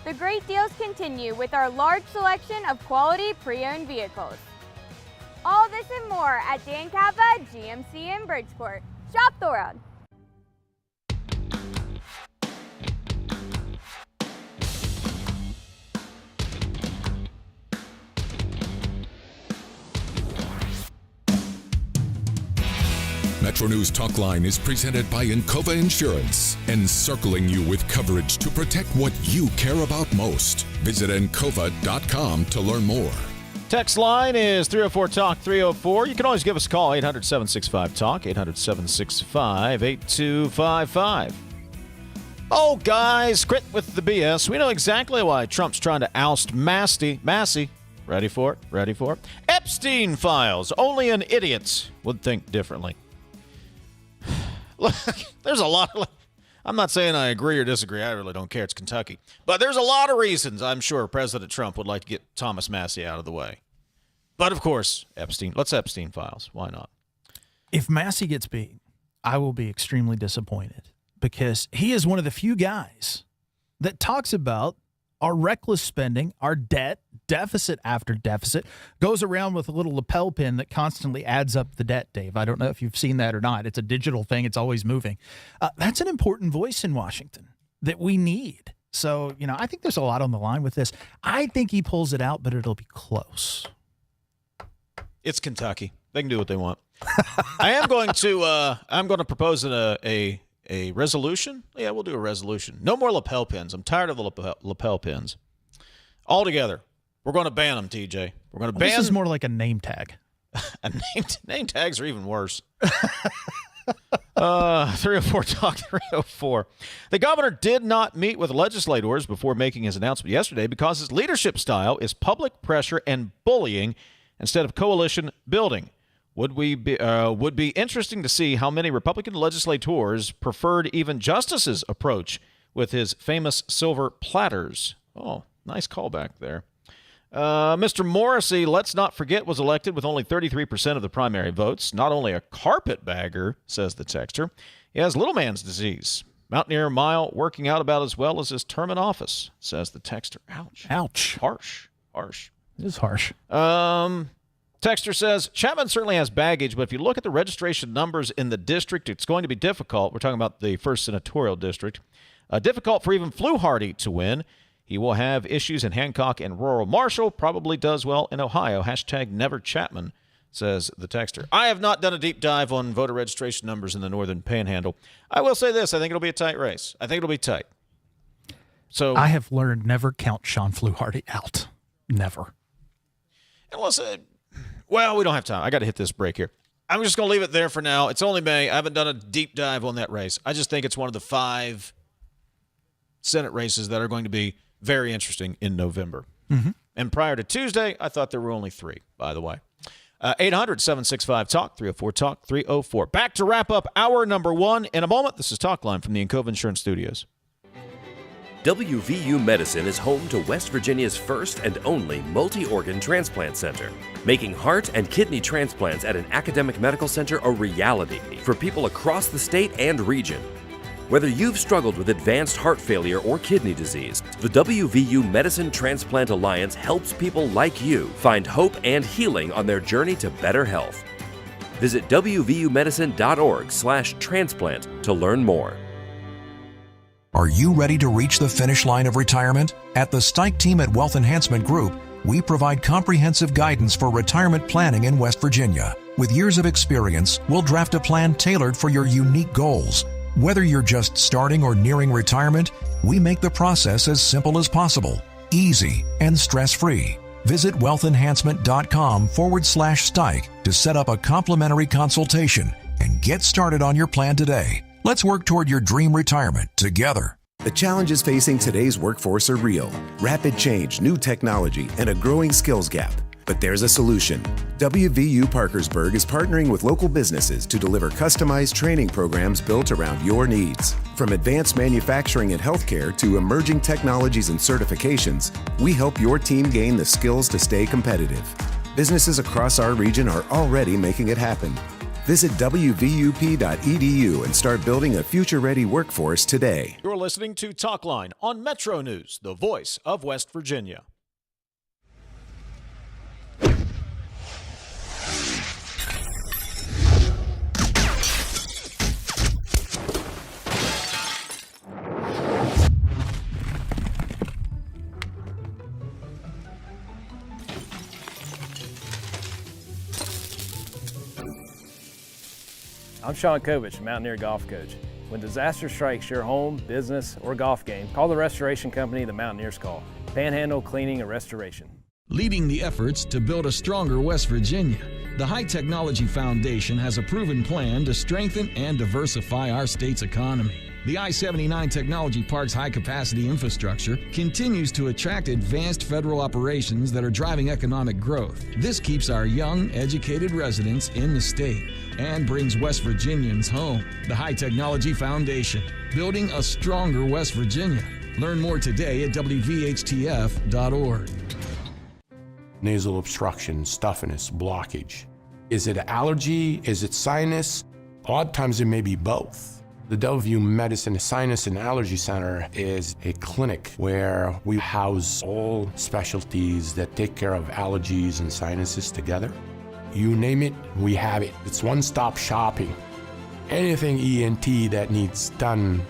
The great deals continue with our large selection of quality pre-owned vehicles. All this and more at Dan Cava GMC in Bridgeport. Shop the world. Metro News Talkline is presented by Encova Insurance, encircling you with coverage to protect what you care about most. Visit Encova.com to learn more. Text line is 304-TALK-304. You can always give us a call, 800-765-TALK, 800-765-8255. Oh, guys, quit with the BS. We know exactly why Trump's trying to oust Massey. Ready for it? Epstein files. Only an idiot would think differently. Look, there's a lot of... I'm not saying I agree or disagree. I really don't care. It's Kentucky. But there's a lot of reasons I'm sure President Trump would like to get Thomas Massey out of the way. But, of course, Epstein. Let's Epstein files. Why not? If Massey gets beat, I will be extremely disappointed because he is one of the few guys that talks about our reckless spending, our debt, deficit after deficit, goes around with a little lapel pin that constantly adds up the debt, Dave. I don't know if you've seen that or not. It's a digital thing. It's always moving. That's an important voice in Washington that we need. So, I think there's a lot on the line with this. I think he pulls it out, but it'll be close. It's Kentucky. They can do what they want. I am going to propose a resolution. Yeah, we'll do a resolution. No more lapel pins. I'm tired of the lapel pins. Altogether, we're going to ban them, TJ. We're going to ban. This is more like a name tag. Name tags are even worse. 304-TALK 304. The governor did not meet with legislators before making his announcement yesterday because his leadership style is public pressure and bullying instead of coalition building. Would be interesting to see how many Republican legislators preferred even Justice's approach with his famous silver platters. Oh, nice callback there. Mr. Morrissey, let's not forget, was elected with only 33% of the primary votes. Not only a carpetbagger, says the texter, he has little man's disease. Mountaineer Mile working out about as well as his term in office, says the texter. Ouch. Ouch. Harsh. It is harsh. Texter says, Chapman certainly has baggage, but if you look at the registration numbers in the district, it's going to be difficult. We're talking about the 1st Senatorial District. Difficult for even Fluharty to win. He will have issues in Hancock and rural Marshall. Probably does well in Ohio. #NeverChapman, says the texter. I have not done a deep dive on voter registration numbers in the Northern Panhandle. I will say this. I think it'll be a tight race. I think it'll be tight. So I have learned never count Sean Fluharty out. Never. Unless... Well, we don't have time. I got to hit this break here. I'm just going to leave it there for now. It's only May. I haven't done a deep dive on that race. I just think it's one of the 5 Senate races that are going to be very interesting in November. Mm-hmm. And prior to Tuesday, I thought there were only 3, by the way. 800-765-TALK, 304-TALK, 304. Back to wrap up hour number 1 in a moment. This is Talkline from the Encova Insurance Studios. WVU Medicine is home to West Virginia's first and only multi-organ transplant center, making heart and kidney transplants at an academic medical center a reality for people across the state and region. Whether you've struggled with advanced heart failure or kidney disease, the WVU Medicine Transplant Alliance helps people like you find hope and healing on their journey to better health. Visit wvumedicine.org/transplant to learn more. Are you ready to reach the finish line of retirement? At the Stike team at Wealth Enhancement Group, we provide comprehensive guidance for retirement planning in West Virginia. With years of experience, we'll draft a plan tailored for your unique goals. Whether you're just starting or nearing retirement, we make the process as simple as possible, easy, and stress-free. Visit wealthenhancement.com/Stike to set up a complimentary consultation and get started on your plan today. Let's work toward your dream retirement together. The challenges facing today's workforce are real. Rapid change, new technology, and a growing skills gap. But there's a solution. WVU Parkersburg is partnering with local businesses to deliver customized training programs built around your needs. From advanced manufacturing and healthcare to emerging technologies and certifications, we help your team gain the skills to stay competitive. Businesses across our region are already making it happen. Visit wvup.edu and start building a future-ready workforce today. You're listening to Talkline on Metro News, the voice of West Virginia. I'm Sean Kovich, Mountaineer Golf Coach. When disaster strikes your home, business, or golf game, call the restoration company the Mountaineers call. Panhandle Cleaning and Restoration. Leading the efforts to build a stronger West Virginia, the High Technology Foundation has a proven plan to strengthen and diversify our state's economy. The I-79 Technology Park's high-capacity infrastructure continues to attract advanced federal operations that are driving economic growth. This keeps our young, educated residents in the state and brings West Virginians home. The High Technology Foundation, building a stronger West Virginia. Learn more today at wvhtf.org. Nasal obstruction, stuffiness, blockage. Is it allergy? Is it sinus? Odd times it may be both. The Delview Medicine Sinus and Allergy Center is a clinic where we house all specialties that take care of allergies and sinuses together. You name it, we have it. It's one-stop shopping. Anything ENT that needs done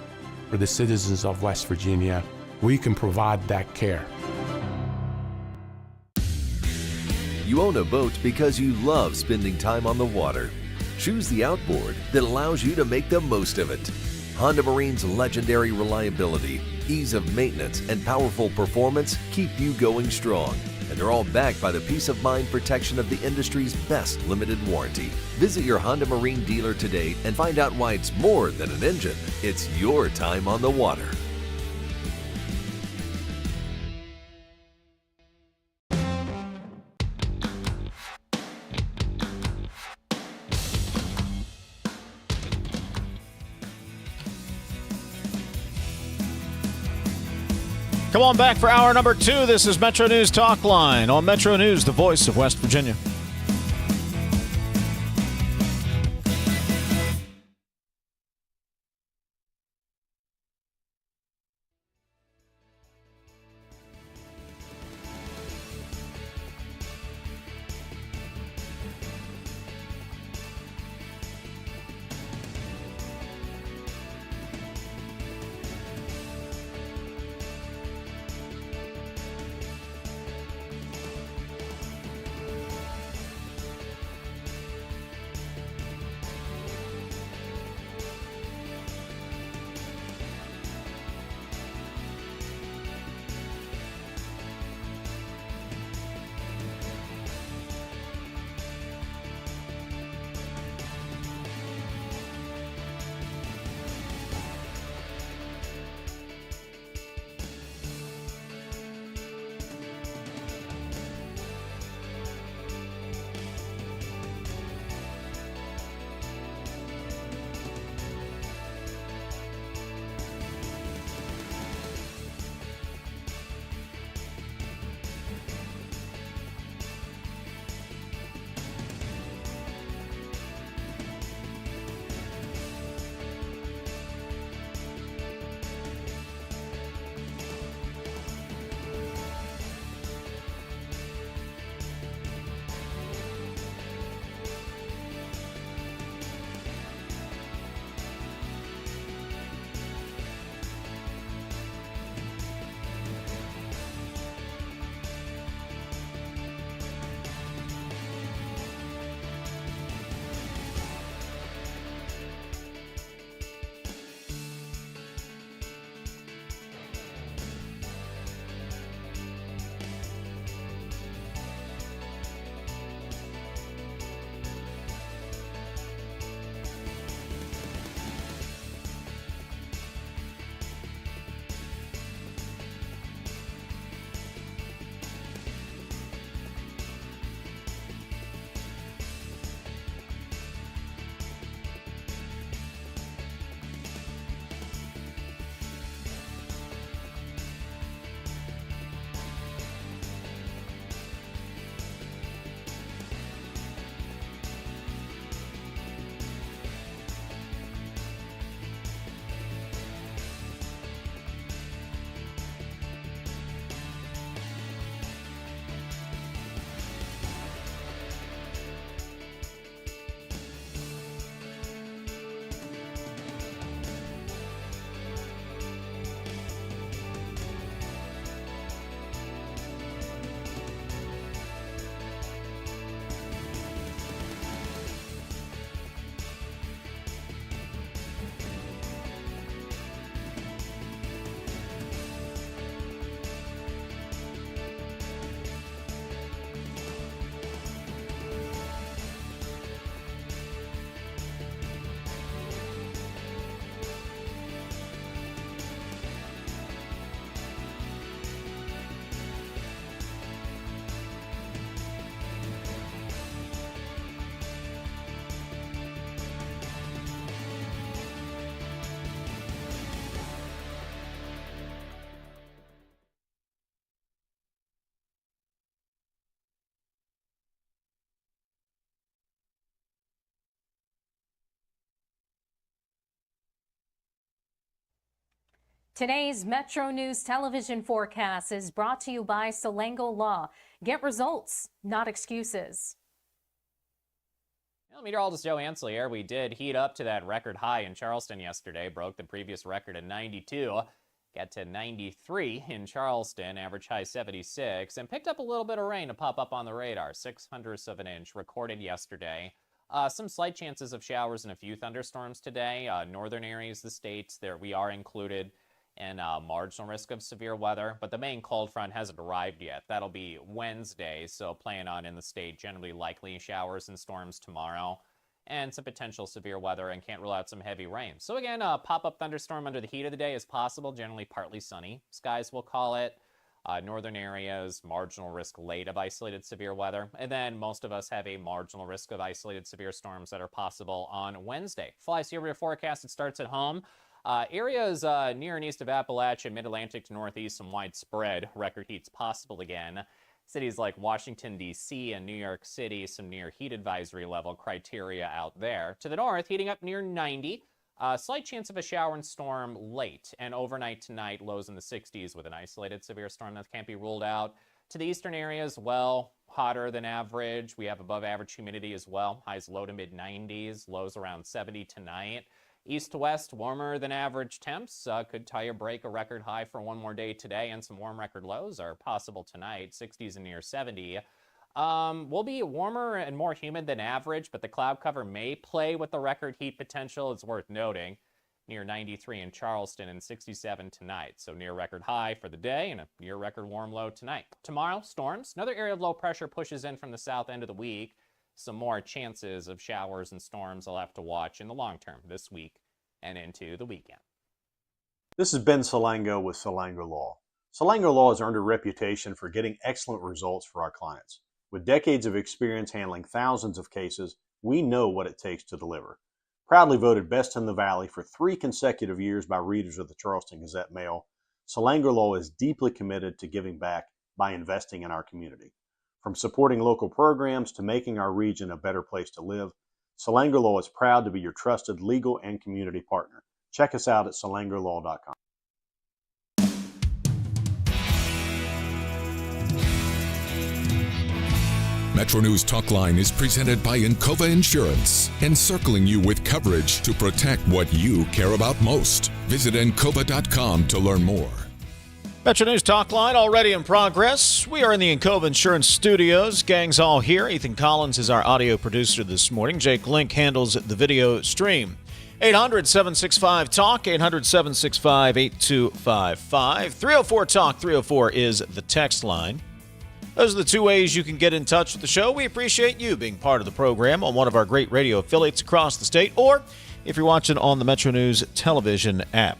for the citizens of West Virginia, we can provide that care. You own a boat because you love spending time on the water. Choose the outboard that allows you to make the most of it. Honda Marine's legendary reliability, ease of maintenance, and powerful performance keep you going strong. And they're all backed by the peace of mind protection of the industry's best limited warranty. Visit your Honda Marine dealer today and find out why it's more than an engine. It's your time on the water. Come on back for hour number 2. This is Metro News Talkline on Metro News, the voice of West Virginia. Today's Metro News television forecast is brought to you by Salango Law. Get results, not excuses. Well, meteorologist Joe Ansley here. We did heat up to that record high in Charleston yesterday, broke the previous record at 92. Got to 93 in Charleston, average high 76, and picked up a little bit of rain to pop up on the radar. 0.06 of an inch recorded yesterday. Some slight chances of showers and a few thunderstorms today. Northern areas of the states, there we are included in marginal risk of severe weather, but the main cold front hasn't arrived yet. That'll be Wednesday, so playing on in the state, generally likely showers and storms tomorrow, and some potential severe weather, and can't rule out some heavy rain. So again, a pop-up thunderstorm under the heat of the day is possible, generally partly sunny skies, we'll call it. Northern areas, marginal risk late of isolated severe weather. And then most of us have a marginal risk of isolated severe storms that are possible on Wednesday. Fly Severe forecast, it starts at home. Areas near and east of Appalachia, mid-Atlantic to northeast, some widespread record heats possible again. Cities like Washington, D.C. and New York City, some near heat advisory level criteria out there. To the north, heating up near 90. Slight chance of a shower and storm late, and overnight tonight, lows in the 60s with an isolated severe storm that can't be ruled out. To the eastern areas, well, hotter than average. We have above average humidity as well. Highs low to mid 90s, lows around 70 tonight. East to west, warmer than average temps. Could tie or break a record high for one more day today, and some warm record lows are possible tonight, 60s and near 70. Will be warmer and more humid than average, but the cloud cover may play with the record heat potential. It's worth noting. Near 93 in Charleston and 67 tonight. So near record high for the day and a near record warm low tonight. Tomorrow, storms. Another area of low pressure pushes in from the south end of the week. Some more chances of showers and storms I'll have to watch in the long term this week and into the weekend. This is Ben Salango with Salango Law. Salango Law has earned a reputation for getting excellent results for our clients. With decades of experience handling thousands of cases, we know what it takes to deliver. Proudly voted best in the Valley for 3 consecutive years by readers of the Charleston Gazette-Mail, Salango Law is deeply committed to giving back by investing in our community. From supporting local programs to making our region a better place to live, Salango Law is proud to be your trusted legal and community partner. Check us out at salangolaw.com. Metro News Talkline is presented by Encova Insurance, encircling you with coverage to protect what you care about most. Visit Encova.com to learn more. Metro News Talkline already in progress. We are in the Encova Insurance Studios. Gang's all here. Ethan Collins is our audio producer this morning. Jake Link handles the video stream. 800-765-TALK, 800-765-8255. 304-TALK, 304 is the text line. Those are the 2 ways you can get in touch with the show. We appreciate you being part of the program on one of our great radio affiliates across the state, or if you're watching on the Metro News television app.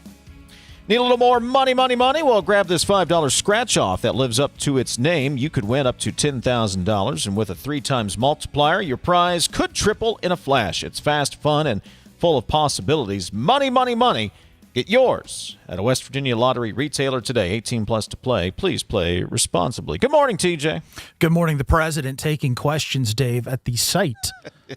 Need a little more money? Well, grab this $5 scratch-off that lives up to its name. You could win up to $10,000, and with a 3 times multiplier, your prize could triple in a flash. It's fast, fun, and full of possibilities. Money. Get yours at a West Virginia lottery retailer today. 18 plus to play. Please play responsibly. Good morning, TJ. Good morning. The president taking questions, Dave, at the site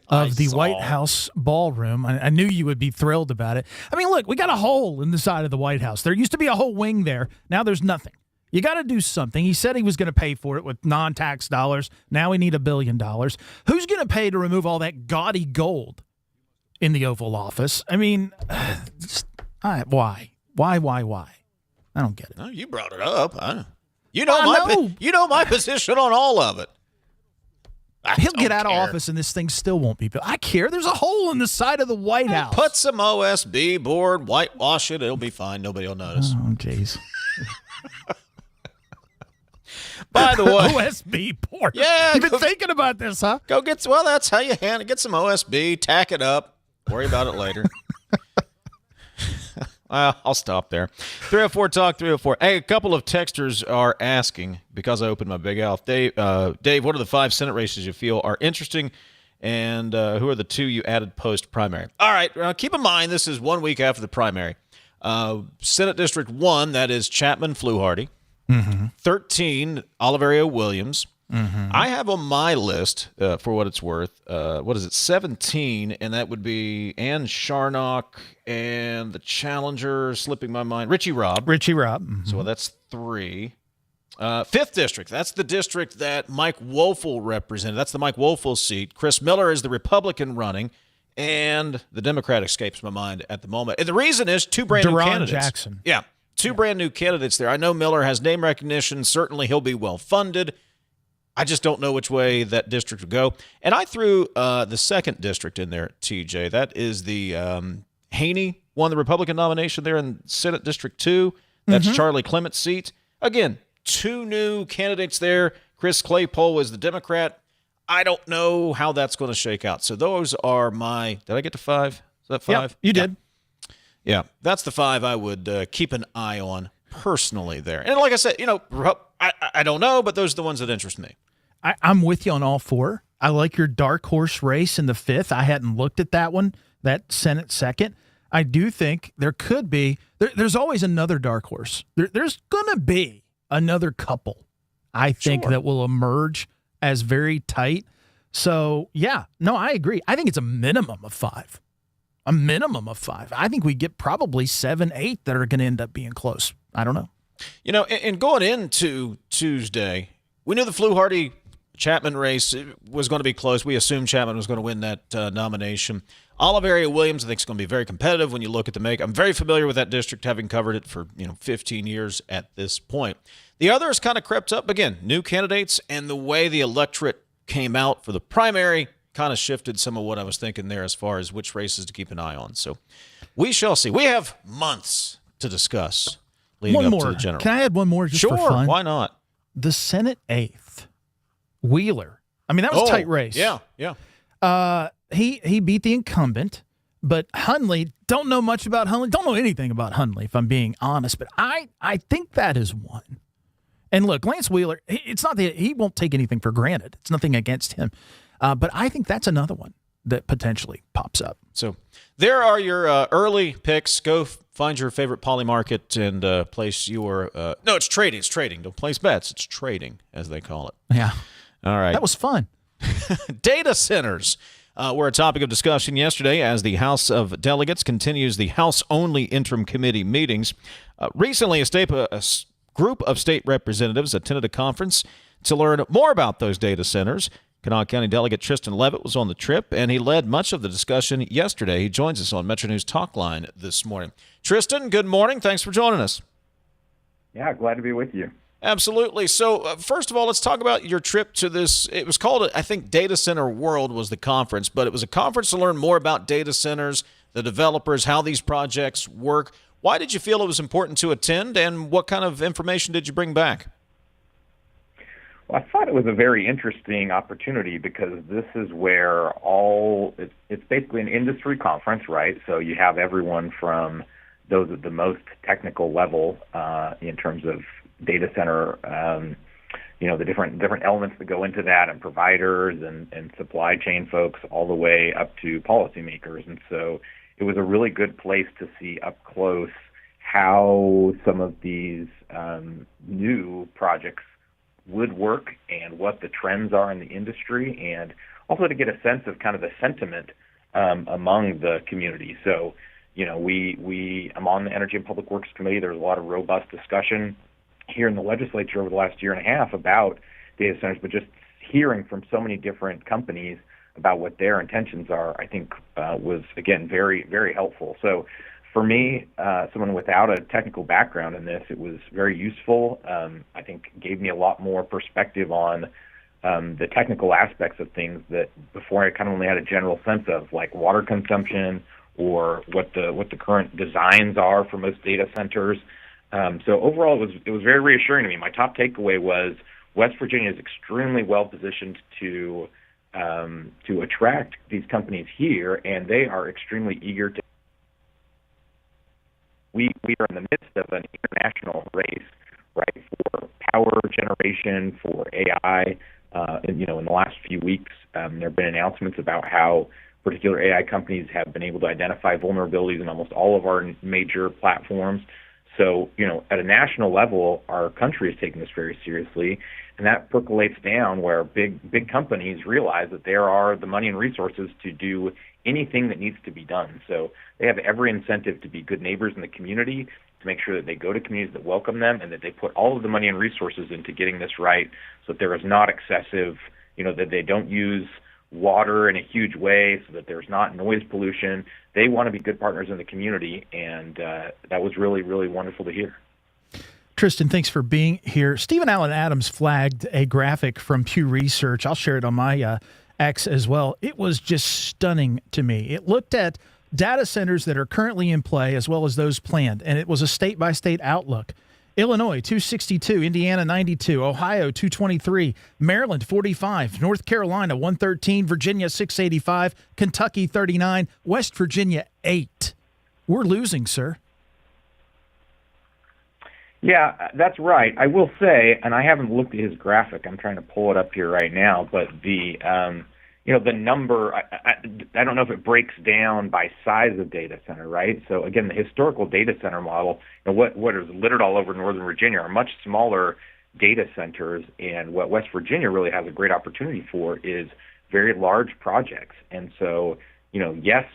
of the White House ballroom. I knew you would be thrilled about it. I mean, look, we got a hole in the side of the White House. There used to be a whole wing there. Now there's nothing. You got to do something. He said he was going to pay for it with non-tax dollars. Now we need $1 billion. Who's going to pay to remove all that gaudy gold in the Oval Office? I mean, why? I don't get it. No, you brought it up. You know my position on all of it. He'll get out of office and this thing still won't be built. I care. There's a hole in the side of the White House. Put some OSB board, whitewash it. It'll be fine. Nobody will notice. Oh, jeez. By the way, OSB board. Yeah, you've been thinking about this, huh? Well, that's how you handle it. Get some OSB, tack it up. Worry about it later. I'll stop there. 304-TALK, 304. Hey, a couple of texters are asking, because I opened my big mouth. Dave, what are the 5 Senate races you feel are interesting, and who are the 2 you added post-primary? All right, keep in mind this is 1 week after the primary. Senate District 1, that is Chapman Fluharty. 13, Oliverio Williams. I have on my list, for what it's worth, 17, and that would be Ann Sharnock and the challenger, slipping my mind, Richie Robb. So that's 3. 5th district, that's the district that Mike Woelfel represented. That's the Mike Woelfel seat. Chris Miller is the Republican running, and the Democrat escapes my mind at the moment. And the reason is 2 brand new candidates. Jackson. Yeah, 2 brand new candidates there. I know Miller has name recognition. Certainly he'll be well funded. I just don't know which way that district would go. And I threw the 2nd district in there, TJ. That is the Haney won the Republican nomination there in Senate District 2. That's Charlie Clement's seat. Again, 2 new candidates there. Chris Claypole is the Democrat. I don't know how that's going to shake out. So those are my – did I get to 5? Is that 5? Yep, you did. Yeah, that's the 5 I would keep an eye on personally there. And like I said, I don't know, but those are the ones that interest me. I'm with you on all 4. I like your dark horse race in the 5th. I hadn't looked at that one, that Senate 2nd. I do think there could be there's always another dark horse. There's going to be another couple, I think, that will emerge as very tight. So, yeah, no, I agree. I think it's a minimum of 5. A minimum of 5. I think we get probably 7, 8 that are going to end up being close. I don't know. And going into Tuesday, we knew the Fluharty-Chapman race was going to be close. We assumed Chapman was going to win that nomination. Oliveri Williams, I think, is going to be very competitive when you look at the make. I'm very familiar with that district, having covered it for 15 years at this point. The others kind of crept up. Again, new candidates, and the way the electorate came out for the primary kind of shifted some of what I was thinking there as far as which races to keep an eye on. So we shall see. We have months to discuss leading up to the general. Can I add one more just for fun? Why not? The Senate 8th, Wheeler. I mean, that was a tight race. Yeah. He beat the incumbent, but Hundley, don't know much about Hundley. Don't know anything about Hundley, if I'm being honest. But I think that is one. And look, Lance Wheeler, it's not that he won't take anything for granted. It's nothing against him. But I think that's another one that potentially pops up. So there are your early picks. Go find your favorite poly market and place your no, it's trading. It's trading. Don't place bets. It's trading, as they call it. Yeah. All right. That was fun. Data centers were a topic of discussion yesterday as the House of Delegates continues the House-only interim committee meetings. Recently, a group of state representatives attended a conference to learn more about those data centers. Kanawha County Delegate Tristan Leavitt was on the trip, and he led much of the discussion yesterday. He joins us on MetroNews Talkline this morning. Tristan, good morning. Thanks for joining us. Yeah, glad to be with you. Absolutely. So, first of all, let's talk about your trip to this. It was called, I think, Data Center World was the conference, but it was a conference to learn more about data centers, the developers, how these projects work. Why did you feel it was important to attend, and what kind of information did you bring back? Well, I thought it was a very interesting opportunity because this is where it's basically an industry conference, right? So you have everyone from those at the most technical level in terms of data center, the different elements that go into that, and providers and supply chain folks, all the way up to policymakers. And so it was a really good place to see up close how some of these new projects would work and what the trends are in the industry, and also to get a sense of kind of the sentiment among the community. So, I'm on the Energy and Public Works Committee. There's a lot of robust discussion here in the legislature over the last year and a half about data centers, but just hearing from so many different companies about what their intentions are, I think was, again, very, very helpful. So for me, someone without a technical background in this, it was very useful. I think gave me a lot more perspective on the technical aspects of things that before I kind of only had a general sense of, like water consumption or what the current designs are for most data centers. So overall, it was very reassuring to me. My top takeaway was West Virginia is extremely well positioned to attract these companies here, and they are extremely eager to. We are in the midst of an international race, right, for power generation, for AI. In the last few weeks, there have been announcements about how particular AI companies have been able to identify vulnerabilities in almost all of our major platforms. So, at a national level, our country is taking this very seriously, and that percolates down where big companies realize that there are the money and resources to do anything that needs to be done. So they have every incentive to be good neighbors in the community, to make sure that they go to communities that welcome them, and that they put all of the money and resources into getting this right, so that there is not excessive, that they don't use water in a huge way, so that there's not noise pollution. They want to be good partners in the community, and that was really, really wonderful to hear. Tristan, thanks for being here. Stephen Allen Adams flagged a graphic from Pew Research. I'll share it on my X as well. It was just stunning to me. It looked at data centers that are currently in play as well as those planned, and it was a state-by-state outlook. Illinois, 262, Indiana, 92, Ohio, 223, Maryland, 45, North Carolina, 113, Virginia, 685, Kentucky, 39, West Virginia, 8. We're losing, sir. Yeah, that's right. I will say, and I haven't looked at his graphic. I'm trying to pull it up here right now, but the the number, I don't know if it breaks down by size of data center, right? So again, the historical data center model, what is littered all over Northern Virginia are much smaller data centers, and what West Virginia really has a great opportunity for is very large projects. And so, yes,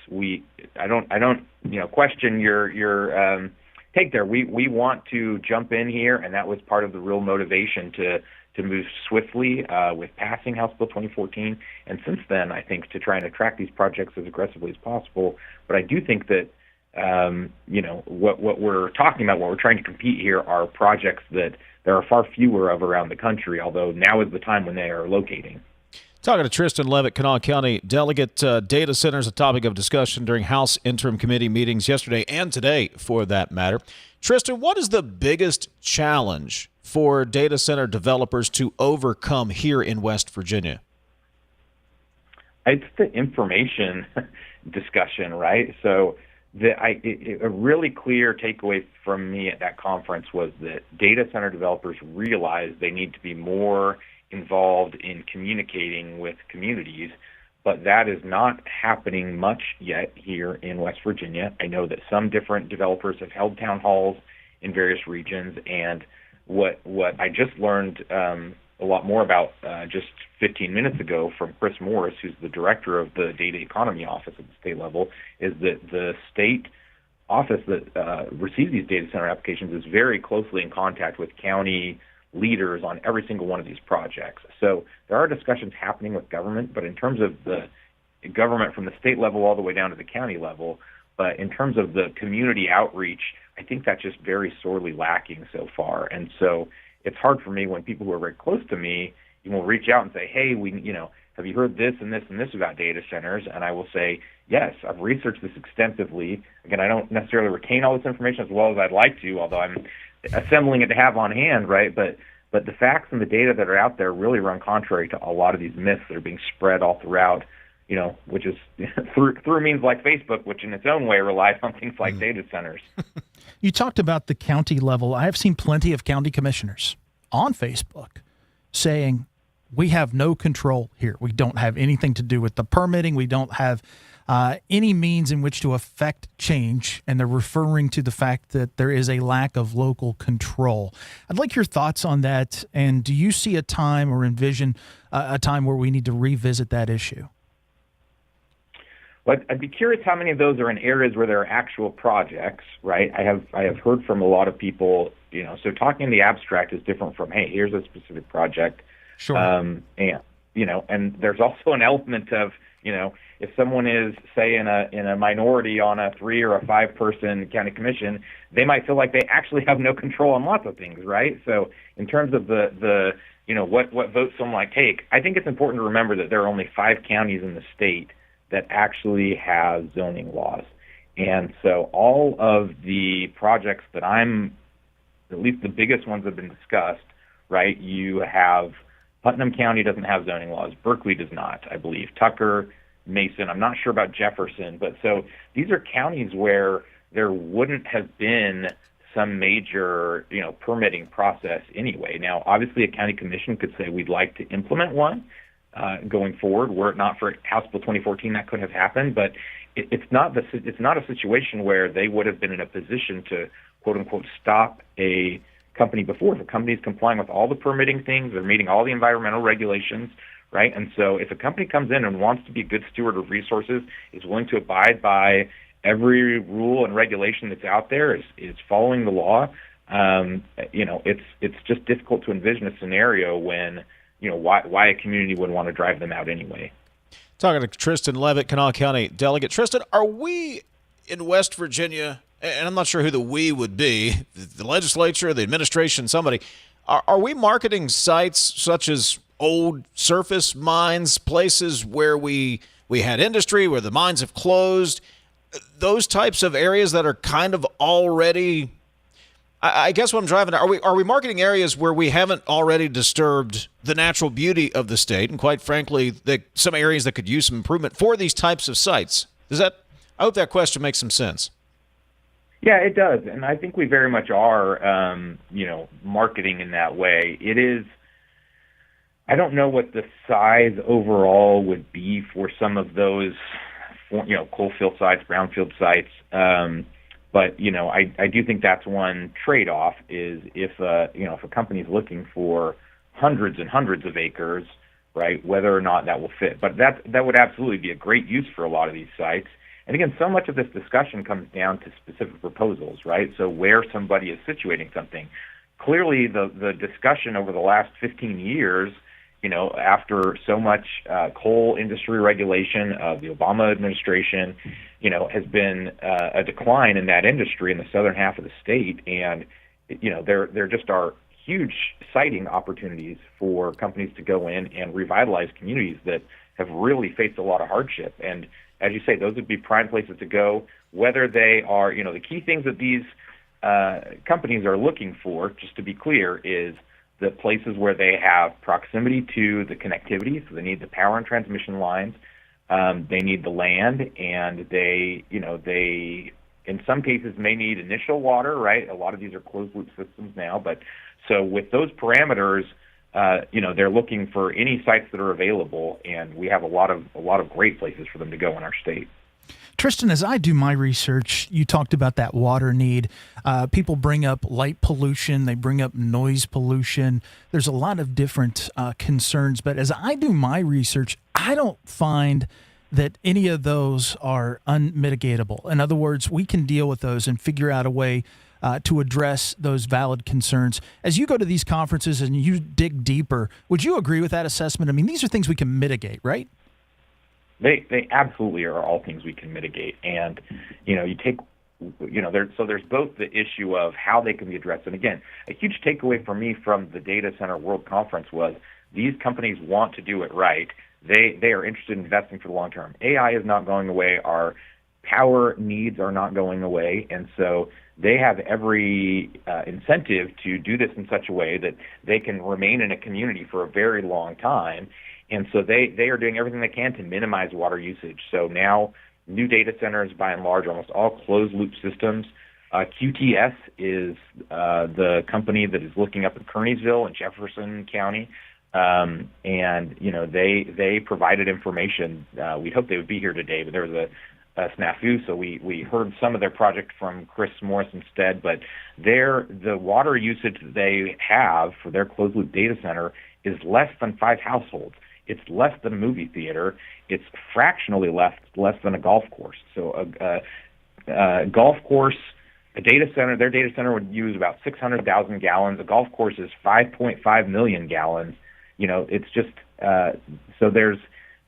I don't question your take there. We want to jump in here, and that was part of the real motivation to move swiftly with passing House Bill 2014, and since then, I think, to try and attract these projects as aggressively as possible. But I do think that what we're talking about, what we're trying to compete here, are projects that there are far fewer of around the country, although now is the time when they are locating. Talking to Tristan Leavitt, Kanawha County delegate. Data centers a topic of discussion during House interim committee meetings yesterday and today, for that matter. Tristan, what is the biggest challenge for data center developers to overcome here in West Virginia? It's the information discussion, right? So a really clear takeaway from me at that conference was that data center developers realize they need to be more involved in communicating with communities, but that is not happening much yet here in West Virginia. I know that some different developers have held town halls in various regions, and what I just learned a lot more about just 15 minutes ago from Chris Morris, who's the director of the Data Economy Office at the state level, is that the state office that receives these data center applications is very closely in contact with county leaders on every single one of these projects. So there are discussions happening with government, but in terms of the government from the state level all the way down to the county level, but in terms of the community outreach, I think that's just very sorely lacking so far. And so it's hard for me when people who are very close to me will reach out and say, hey, have you heard this and this and this about data centers? And I will say, yes, I've researched this extensively. Again, I don't necessarily retain all this information as well as I'd like to, although I'm assembling it to have on hand, right? But the facts and the data that are out there really run contrary to a lot of these myths that are being spread all throughout, which is through means like Facebook, which in its own way relies on things like data centers. You talked about the county level. I have seen plenty of county commissioners on Facebook saying, we have no control here. We don't have anything to do with the permitting. We don't have any means in which to affect change. And they're referring to the fact that there is a lack of local control. I'd like your thoughts on that. And do you see a time or envision a time where we need to revisit that issue? Well, I'd be curious how many of those are in areas where there are actual projects, right? I have heard from a lot of people, so talking in the abstract is different from, hey, here's a specific project. Sure. And there's also an element of, if someone is, say, in a minority on a 3 or a 5 person county commission, they might feel like they actually have no control on lots of things, right? So in terms of the what vote someone might take, I think it's important to remember that there are only 5 counties in the state that actually have zoning laws. And so all of the projects that at least the biggest ones have been discussed, right? You have Putnam County doesn't have zoning laws. Berkeley does not, I believe. Tucker, Mason, I'm not sure about Jefferson, but so these are counties where there wouldn't have been some major, permitting process anyway. Now, obviously, a county commission could say we'd like to implement one going forward. Were it not for House Bill 2014, that could have happened, but it's not a situation where they would have been in a position to quote unquote, stop a company before. The company is complying with all the permitting things, they're meeting all the environmental regulations, right? And so if a company comes in and wants to be a good steward of resources, is willing to abide by every rule and regulation that's out there, is following the law, it's just difficult to envision a scenario when, why a community would want to drive them out anyway. Talking to Tristan Leavitt, Kanawha County delegate. Tristan, are we in West Virginia, and I'm not sure who the we would be, the legislature, the administration, somebody, are we marketing sites such as old surface mines, places where we had industry, where the mines have closed, those types of areas that are kind of already, I guess what I'm driving at, are we marketing areas where we haven't already disturbed the natural beauty of the state, and quite frankly, some areas that could use some improvement for these types of sites? I hope that question makes some sense. Yeah, it does, and I think we very much are, marketing in that way. It is. I don't know what the size overall would be for some of those, coalfield sites, brownfield sites. But I do think that's one trade-off is if a company is looking for hundreds and hundreds of acres, right, whether or not that will fit. But that would absolutely be a great use for a lot of these sites. And again, so much of this discussion comes down to specific proposals, right? So where somebody is situating something. Clearly, the discussion over the last 15 years, after so much coal industry regulation of the Obama administration, has been a decline in that industry in the southern half of the state. And, there just are huge siting opportunities for companies to go in and revitalize communities that have really faced a lot of hardship. And as you say, those would be prime places to go, whether they are, the key things that these companies are looking for, just to be clear, is the places where they have proximity to the connectivity, so they need the power and transmission lines, they need the land, and they in some cases may need initial water, right? A lot of these are closed loop systems now, but so with those parameters, they're looking for any sites that are available, and we have a lot of great places for them to go in our state. Tristan, as I do my research, you talked about that water need. People bring up light pollution. They bring up noise pollution. There's a lot of different concerns. But as I do my research, I don't find that any of those are unmitigatable. In other words, we can deal with those and figure out a way to address those valid concerns. As you go to these conferences and you dig deeper, would you agree with that assessment? I mean, these are things we can mitigate, right? They absolutely are all things we can mitigate. And, you take, there's both the issue of how they can be addressed. And again, a huge takeaway for me from the Data Center World Conference was these companies want to do it right. They are interested in investing for the long term. AI is not going away. Our power needs are not going away. And so they have every incentive to do this in such a way that they can remain in a community for a very long time. And so they are doing everything they can to minimize water usage. So now new data centers, by and large, almost all closed-loop systems. QTS is the company that is looking up in Kearneysville in Jefferson County. And, they provided information. We'd hoped they would be here today, but there was a snafu, so we heard some of their project from Chris Morris instead. But the water usage that they have for their closed-loop data center is less than 5 households. It's less than a movie theater. It's fractionally less than a golf course. So a golf course, their data center would use about 600,000 gallons. A golf course is 5.5 million gallons. It's just so there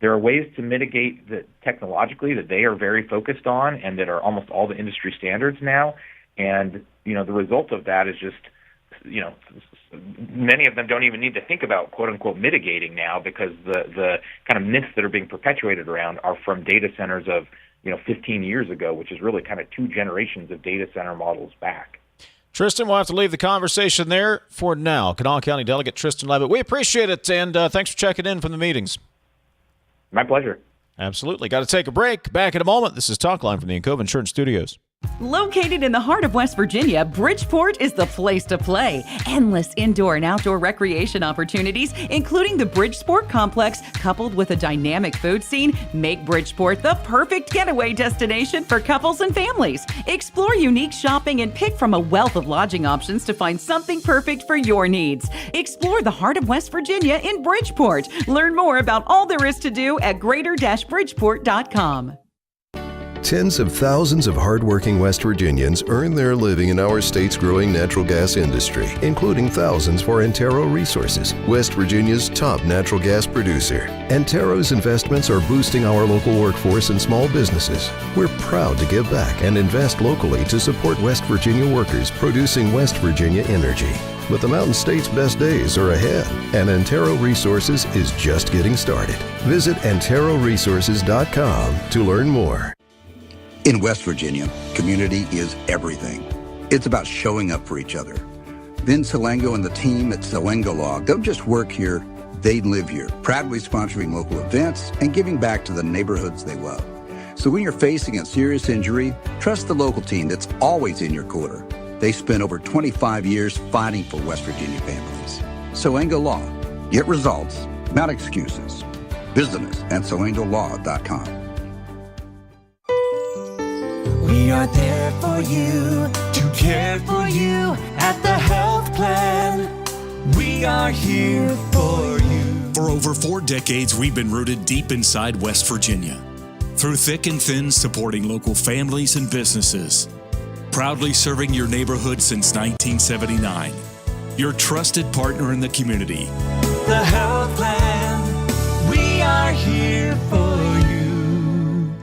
are ways to mitigate that technologically that they are very focused on and that are almost all the industry standards now. And the result of that is just many of them don't even need to think about quote unquote mitigating now, because the kind of myths that are being perpetuated around are from data centers of 15 years ago, which is really kind of 2 generations of data center models back. Tristan, we'll have to leave the conversation there for now. Kanawha County Delegate Tristan Leavitt, we appreciate it, and thanks for checking in from the meetings. My pleasure. Absolutely. Got to take a break. Back in a moment. This is Talkline from the Encova Insurance Studios. Located in the heart of West Virginia, Bridgeport is the place to play. Endless indoor and outdoor recreation opportunities, including the Bridgeport Complex, coupled with a dynamic food scene, make Bridgeport the perfect getaway destination for couples and families. Explore unique shopping and pick from a wealth of lodging options to find something perfect for your needs. Explore the heart of West Virginia in Bridgeport. Learn more about all there is to do at greater-bridgeport.com. Tens of thousands of hardworking West Virginians earn their living in our state's growing natural gas industry, including thousands for Antero Resources, West Virginia's top natural gas producer. Antero's investments are boosting our local workforce and small businesses. We're proud to give back and invest locally to support West Virginia workers producing West Virginia energy. But the Mountain State's best days are ahead, and Antero Resources is just getting started. Visit AnteroResources.com to learn more. In West Virginia, community is everything. It's about showing up for each other. Vin Salango and the team at Salango Law don't just work here, they live here, proudly sponsoring local events and giving back to the neighborhoods they love. So when you're facing a serious injury, trust the local team that's always in your corner. They spent over 25 years fighting for West Virginia families. Salango Law. Get results, not excuses. Visit us at salangolaw.com. We are there for you, to care for you at the health plan. We are here for you. For over 4 decades, we've been rooted deep inside West Virginia. Through thick and thin, supporting local families and businesses. Proudly serving your neighborhood since 1979. Your trusted partner in the community. The health plan. We are here for you.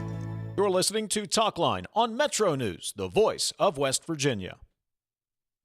You're listening to Talkline on MetroNews, the voice of West Virginia.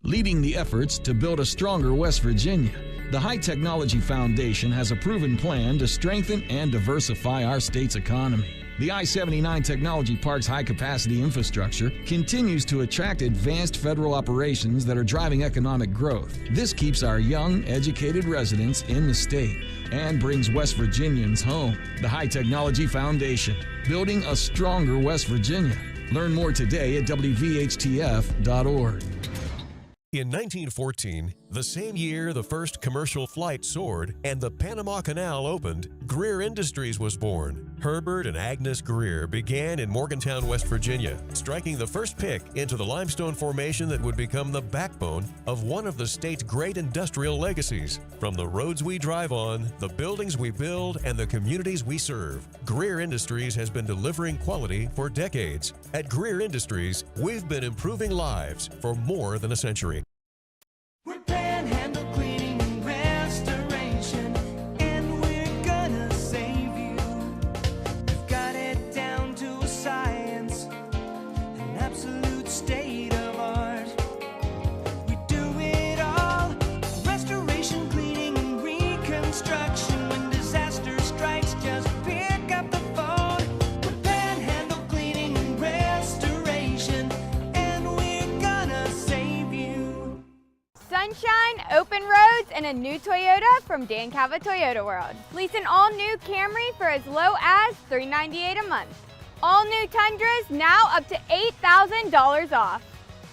Leading the efforts to build a stronger West Virginia, the High Technology Foundation has a proven plan to strengthen and diversify our state's economy. The I-79 Technology Park's high-capacity infrastructure continues to attract advanced federal operations that are driving economic growth. This keeps our young, educated residents in the state and brings West Virginians home. The High Technology Foundation, building a stronger West Virginia. Learn more today at WVHTF.org. In 1914, the same year the first commercial flight soared and the Panama Canal opened, Greer Industries was born. Herbert and Agnes Greer began in Morgantown, West Virginia, striking the first pick into the limestone formation that would become the backbone of one of the state's great industrial legacies. From the roads we drive on, the buildings we build, and the communities we serve, Greer Industries has been delivering quality for decades. At Greer Industries, we've been improving lives for more than a century. We're Panhandle Cleaning and Restoration, and we're gonna save you. We've got it down to a science, an absolute state of art. We do it all, restoration, cleaning, and reconstruction. When disaster strikes, just pick up the phone. We're Panhandle Cleaning and Restoration, and we're gonna save you. Sunshine, open roads, and a new Toyota from Dan Cava Toyota World. Lease an all-new Camry for as low as $398 a month. All new Tundras now up to $8,000 off.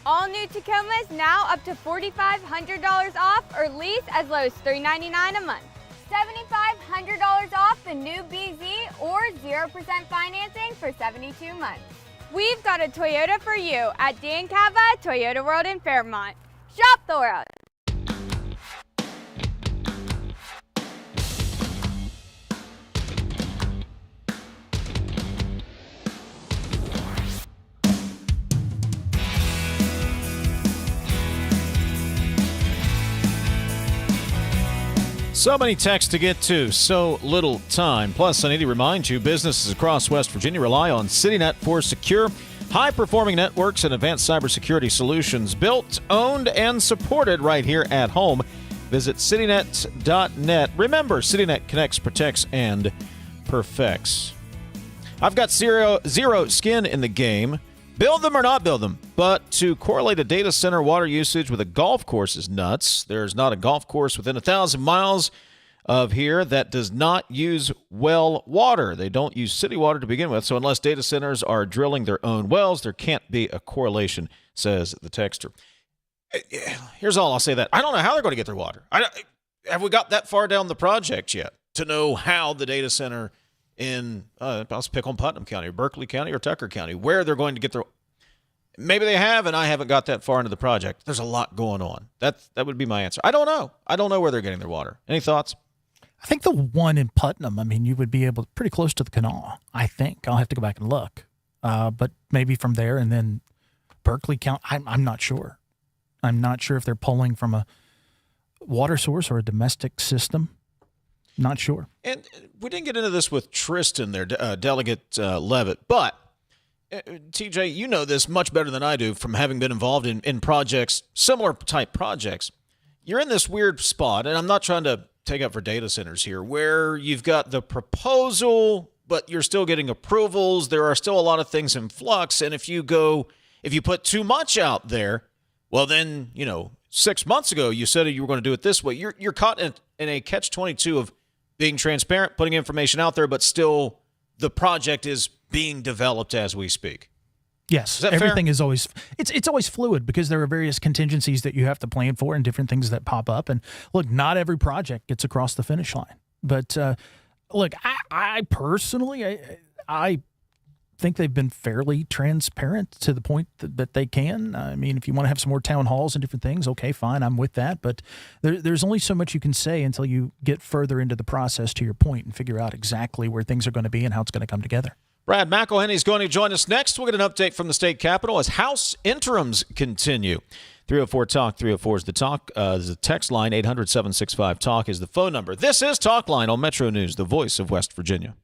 All new Tacomas now up to $4,500 off, or lease as low as $399 a month. $7,500 off the new BZ or 0% financing for 72 months. We've got a Toyota for you at Dan Cava Toyota World in Fairmont. Shop the world. So many texts to get to, so little time. Plus, I need to remind you, businesses across West Virginia rely on CityNet for secure, high-performing networks and advanced cybersecurity solutions built, owned, and supported right here at home. Visit citynet.net. Remember, CityNet connects, protects, and perfects. I've got zero skin in the game. Build them or not build them. But to correlate a data center water usage with a golf course is nuts. There's not a golf course within 1,000 miles of here that does not use well water. They don't use city water to begin with, so unless data centers are drilling their own wells, there can't be a correlation, says the texter. Here's all I'll say that. I don't know how they're going to get their water. Have we got that far down the project yet to know how the data center in, let's pick on Putnam County, or Berkeley County, or Tucker County, where they're going to get their... Maybe they have, and I haven't got that far into the project. There's a lot going on. That would be my answer. I don't know. I don't know where they're getting their water. Any thoughts? I think the one in Putnam, I mean, you would be able, pretty close to the canal, I think. I'll have to go back and look. But maybe from there, and then Berkeley County, I'm not sure. I'm not sure if they're pulling from a water source or a domestic system. Not sure. And we didn't get into this with Tristan there, Delegate Leavitt, but TJ, you know this much better than I do from having been involved in projects, similar type projects. You're in this weird spot, and I'm not trying to take up for data centers here, where you've got the proposal, but you're still getting approvals. There are still a lot of things in flux, and if you put too much out there, well then, 6 months ago you said you were going to do it this way. You're caught in a catch-22 of being transparent, putting information out there, but still the project is being developed as we speak. Yes, everything is always it's always fluid because there are various contingencies that you have to plan for and different things that pop up. And look, not every project gets across the finish line. But look, I personally think they've been fairly transparent to the point that they can. I mean, if you want to have some more town halls and different things, okay, fine, I'm with that. But there's only so much you can say until you get further into the process, to your point, and figure out exactly where things are going to be and how it's going to come together. Brad McElhinny is going to join us next. We'll get an update from the state capitol as House interims continue. 304-TALK, 304 is the talk. The text line, 800-765-TALK is the phone number. This is Talkline on Metro News, the voice of West Virginia.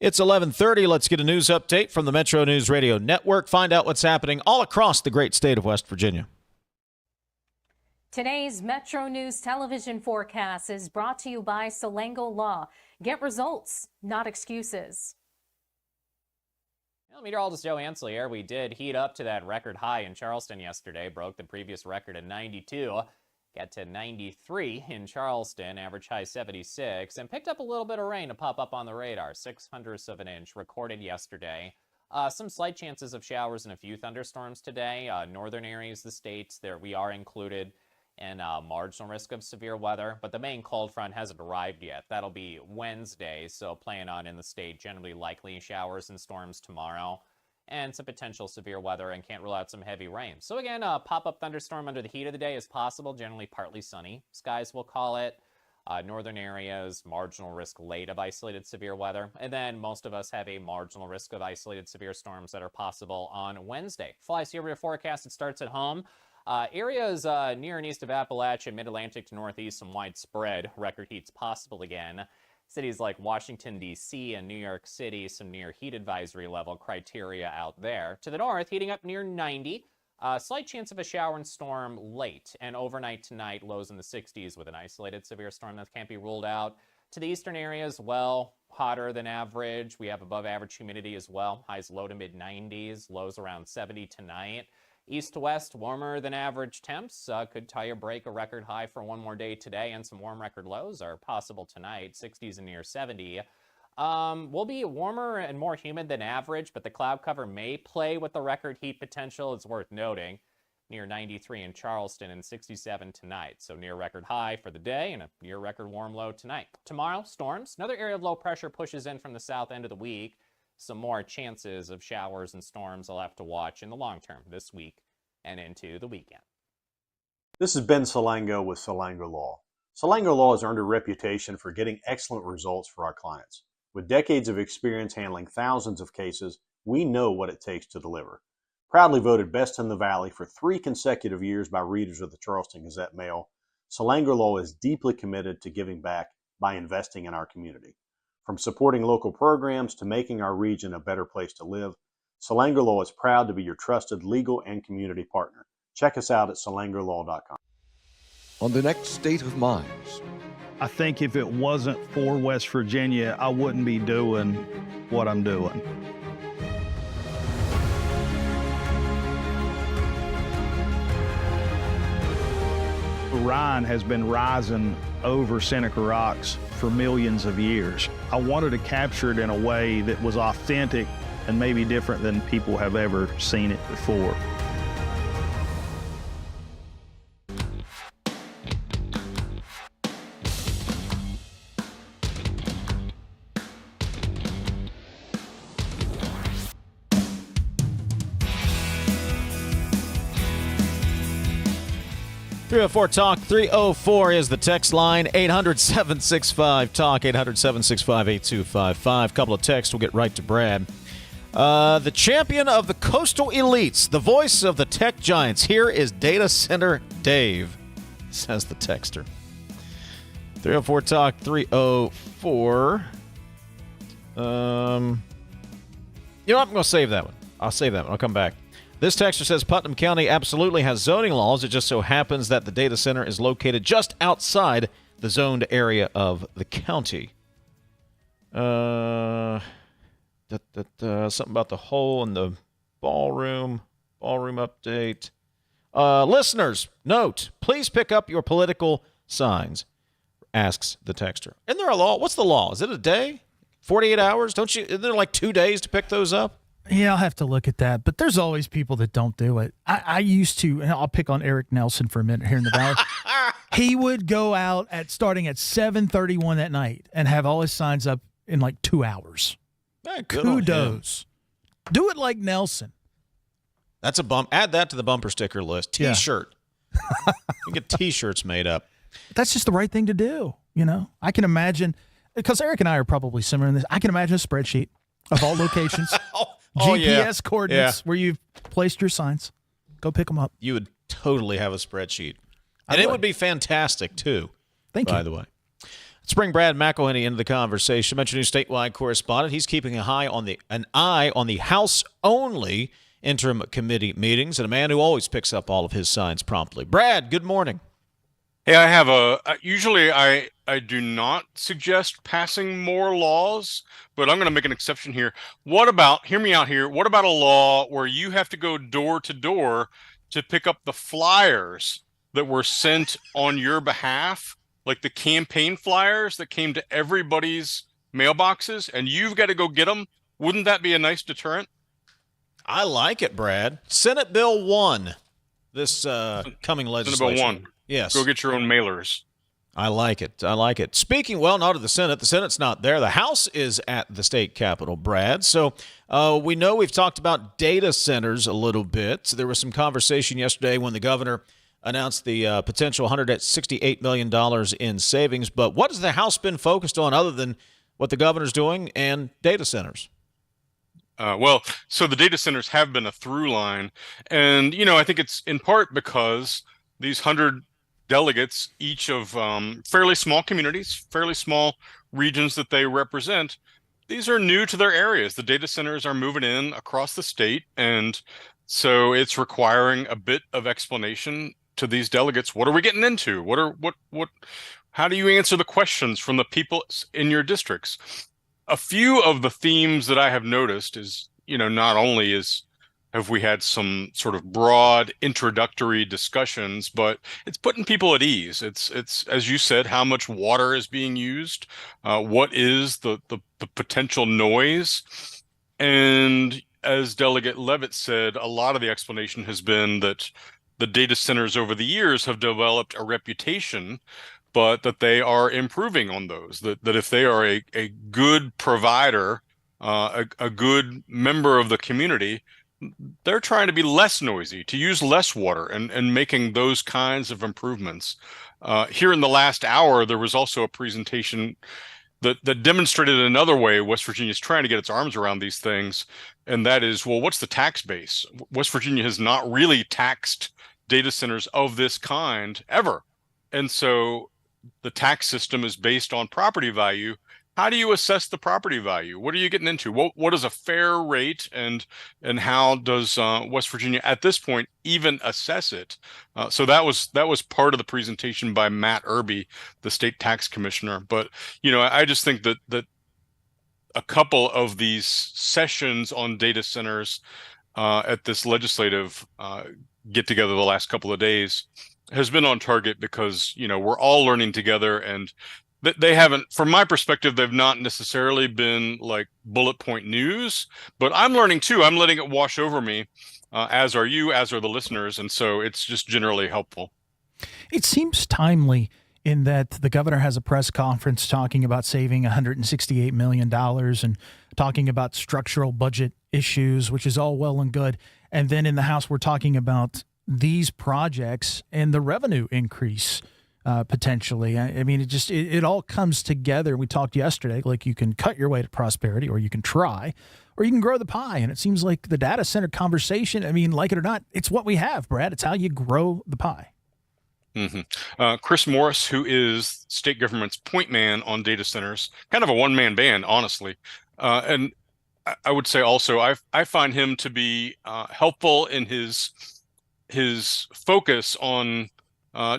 It's 11:30. Let's get a news update from the Metro News Radio Network. Find out what's happening all across the great state of West Virginia. Today's Metro News television forecast is brought to you by Selango Law. Get results, not excuses. Well, meteorologist Joe Ansley here. We did heat up to that record high in Charleston yesterday. Broke the previous record at 92. Got to 93 in Charleston, average high 76, and picked up a little bit of rain to pop up on the radar. 0.06 of an inch recorded yesterday. Some slight chances of showers and a few thunderstorms today. Northern areas of the state, there we are included in marginal risk of severe weather, but the main cold front hasn't arrived yet. That'll be Wednesday, so playing on in the state, generally likely showers and storms tomorrow, and some potential severe weather, and can't rule out some heavy rain. So again, a pop-up thunderstorm under the heat of the day is possible, generally partly sunny skies we'll call it. Northern areas, marginal risk late of isolated severe weather, and then most of us have a marginal risk of isolated severe storms that are possible on Wednesday. Fly Severe forecast, it starts at home. Areas near and east of Appalachia, mid-Atlantic to northeast, some widespread record heats possible again. Cities like Washington, D.C. and New York City, some near heat advisory level criteria out there. To the north, heating up near 90. Slight chance of a shower and storm late, and overnight tonight, lows in the 60s with an isolated severe storm that can't be ruled out. To the eastern areas, well, hotter than average. We have above average humidity as well. Highs low to mid 90s, lows around 70 tonight. East to west, warmer than average temps. Could tie or break a record high for one more day today, and some warm record lows are possible tonight, 60s and near 70. Will be warmer and more humid than average, but the cloud cover may play with the record heat potential. It's worth noting. Near 93 in Charleston and 67 tonight. So near record high for the day and a near record warm low tonight. Tomorrow, storms. Another area of low pressure pushes in from the south end of the week. Some more chances of showers and storms I'll have to watch in the long term this week and into the weekend. This is Ben Selango with Selango Law. Selango Law has earned a reputation for getting excellent results for our clients. With decades of experience handling thousands of cases, we know what it takes to deliver. Proudly voted best in the Valley for 3 consecutive years by readers of the Charleston Gazette-Mail, Selango Law is deeply committed to giving back by investing in our community. From supporting local programs to making our region a better place to live, Selango Law is proud to be your trusted legal and community partner. Check us out at selangolaw.com. On the next State of Minds. I think if it wasn't for West Virginia, I wouldn't be doing what I'm doing. Orion has been rising over Seneca Rocks for millions of years. I wanted to capture it in a way that was authentic and maybe different than people have ever seen it before. Talk 304 is the text line. 800-765-TALK, 800-765-8255. Couple of texts. We'll get right to Brad. The champion of the coastal elites, the voice of the tech giants. Here is Data Center Dave, says the texter. 304 Talk 304. You know what? I'm going to save that one. I'll save that one. I'll come back. This texter says Putnam County absolutely has zoning laws. It just so happens that the data center is located just outside the zoned area of the county. Something about the hole in the ballroom. Ballroom update. Listeners, note, please pick up your political signs, asks the texter. Isn't there a law? What's the law? Is it a day? 48 hours? Isn't there like 2 days to pick those up? Yeah, I'll have to look at that. But there's always people that don't do it. I used to, and I'll pick on Eric Nelson for a minute here in the Valley. He would go out starting at 7:31 that night and have all his signs up in like 2 hours. Kudos. Do it like Nelson. That's a bump. Add that to the bumper sticker list. T-shirt. You get T-shirts made up. That's just the right thing to do. You know, I can imagine, because Eric and I are probably similar in this. I can imagine a spreadsheet of all locations. GPS coordinates where you've placed your signs. Go pick them up. You would totally have a spreadsheet. And it would be fantastic, too. Thank you. By the way. Let's bring Brad McElhinny into the conversation. MetroNews statewide correspondent. He's keeping an eye on the House-only interim committee meetings, and a man who always picks up all of his signs promptly. Brad, good morning. Hey, I have usually I do not suggest passing more laws, but I'm going to make an exception here. Hear me out here, what about a law where you have to go door to door to pick up the flyers that were sent on your behalf, like the campaign flyers that came to everybody's mailboxes, and you've got to go get them? Wouldn't that be a nice deterrent? I like it, Brad. Senate Bill 1, this coming legislation. Senate Bill 1. Yes. Go get your own mailers. I like it. I like it. Speaking, well, not of the Senate. The Senate's not there. The House is at the state capitol, Brad. So we know we've talked about data centers a little bit. There was some conversation yesterday when the governor announced the potential $168 million in savings. But what has the House been focused on other than what the governor's doing and data centers? So the data centers have been a through line. And, I think it's in part because these 100 delegates, each of fairly small communities, fairly small regions that they represent, these are new to their areas. The data centers are moving in across the state, and so it's requiring a bit of explanation to these delegates. What are we getting into? How do you answer the questions from the people in your districts? A few of the themes that I have noticed is, not only have we had some sort of broad introductory discussions, but it's putting people at ease. It's as you said, how much water is being used, what is the potential noise, and as Delegate Leavitt said, a lot of the explanation has been that the data centers over the years have developed a reputation, but that they are improving on those. That if they are a good provider, a good member of the community, they're trying to be less noisy, to use less water, and making those kinds of improvements. Here in the last hour, there was also a presentation that demonstrated another way West Virginia is trying to get its arms around these things, and that is, well, what's the tax base? West Virginia has not really taxed data centers of this kind ever. And so the tax system is based on property value. How do you assess the property value? What are you getting into? What is a fair rate, and how does West Virginia at this point even assess it? So that was part of the presentation by Matt Irby, the state tax commissioner. But I just think that a couple of these sessions on data centers at this legislative get together the last couple of days has been on target because, we're all learning together, and they haven't, from my perspective, they've not necessarily been like bullet point news, but I'm learning too. I'm letting it wash over me, as are you, as are the listeners. And so it's just generally helpful. It seems timely in that the governor has a press conference talking about saving $168 million and talking about structural budget issues, which is all well and good. And then in the House, we're talking about these projects and the revenue increase potentially. I mean, it all comes together. We talked yesterday, like you can cut your way to prosperity, or you can try, or you can grow the pie. And it seems like the data center conversation, I mean, like it or not, it's what we have, Brad. It's how you grow the pie. Mm-hmm. Chris Morris, who is state government's point man on data centers, kind of a one-man band, honestly. And I would say also, I find him to be helpful in his focus on,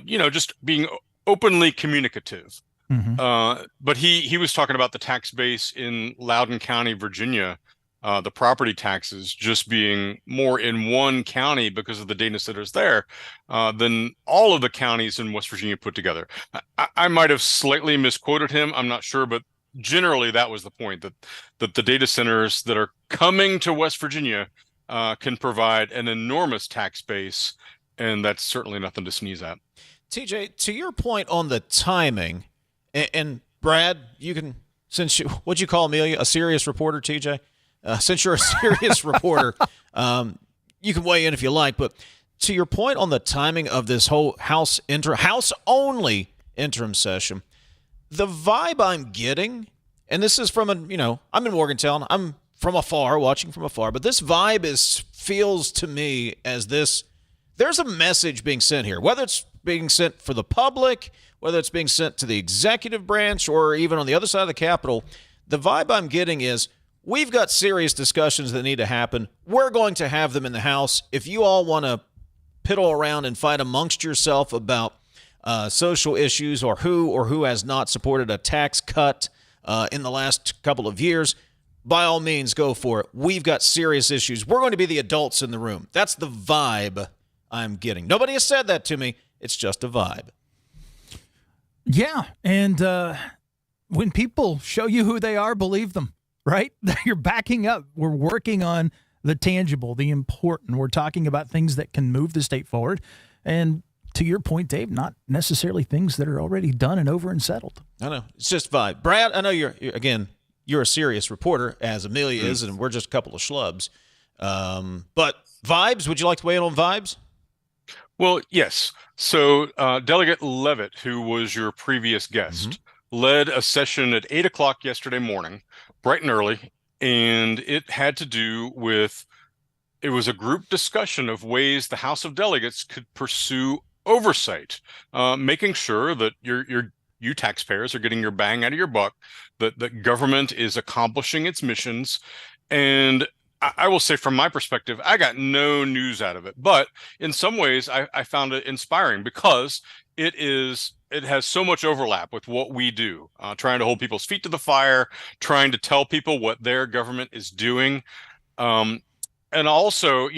just being openly communicative. But he was talking about the tax base in Loudoun County, Virginia, the property taxes just being more in one county because of the data centers there than all of the counties in West Virginia put together. I might have slightly misquoted him. I'm not sure, but generally that was the point, that the data centers that are coming to West Virginia can provide an enormous tax base, and that's certainly nothing to sneeze at. TJ, to your point on the timing, and Brad, you can, what'd you call Amelia, a serious reporter, TJ? Since you're a serious reporter, you can weigh in if you like. But to your point on the timing of this whole House-only interim session, the vibe I'm getting, and this is from I'm in Morgantown. I'm from afar, watching from afar, but this vibe feels to me as there's a message being sent here, whether it's being sent for the public, whether it's being sent to the executive branch, or even on the other side of the Capitol. The vibe I'm getting is, we've got serious discussions that need to happen. We're going to have them in the House. If you all want to piddle around and fight amongst yourself about social issues or who has not supported a tax cut in the last couple of years, by all means, go for it. We've got serious issues. We're going to be the adults in the room. That's the vibe I'm getting. Nobody has said that to me. It's just a vibe. Yeah, and when people show you who they are, believe them. Right? You're backing up. We're working on the tangible, the important. We're talking about things that can move the state forward. And to your point, Dave, not necessarily things that are already done and over and settled. I know. It's just vibe. Brad, I know you're a serious reporter, as Amelia is, and we're just a couple of schlubs. But vibes, would you like to weigh in on vibes? Well, yes. So Delegate Leavitt, who was your previous guest, led a session at 8 o'clock yesterday morning, bright and early, and it had to do with, it was a group discussion of ways the House of Delegates could pursue oversight, making sure that you taxpayers are getting your bang out of your buck, that government is accomplishing its missions. And I will say, from my perspective, I got no news out of it, but in some ways I found it inspiring, because it has so much overlap with what we do, trying to hold people's feet to the fire, trying to tell people what their government is doing. And also,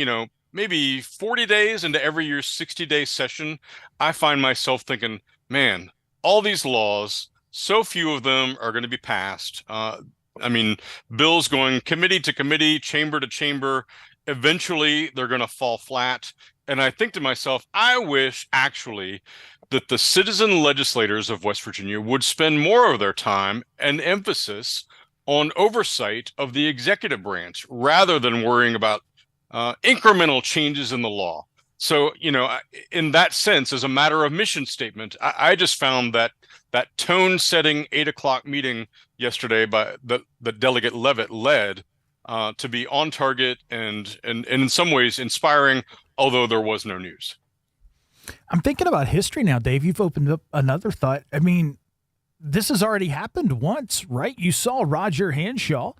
maybe 40 days into every year's 60-day session, I find myself thinking, man, all these laws, so few of them are going to be passed. Bills going committee to committee, chamber to chamber, eventually they're going to fall flat. And I think to myself, I wish actually that the citizen legislators of West Virginia would spend more of their time and emphasis on oversight of the executive branch, rather than worrying about incremental changes in the law. So, in that sense, as a matter of mission statement, I just found that tone-setting 8 o'clock meeting yesterday by the Delegate Leavitt led to be on target and in some ways inspiring, although there was no news. I'm thinking about history now, Dave. You've opened up another thought. I mean, this has already happened once, right? You saw Roger Hanshaw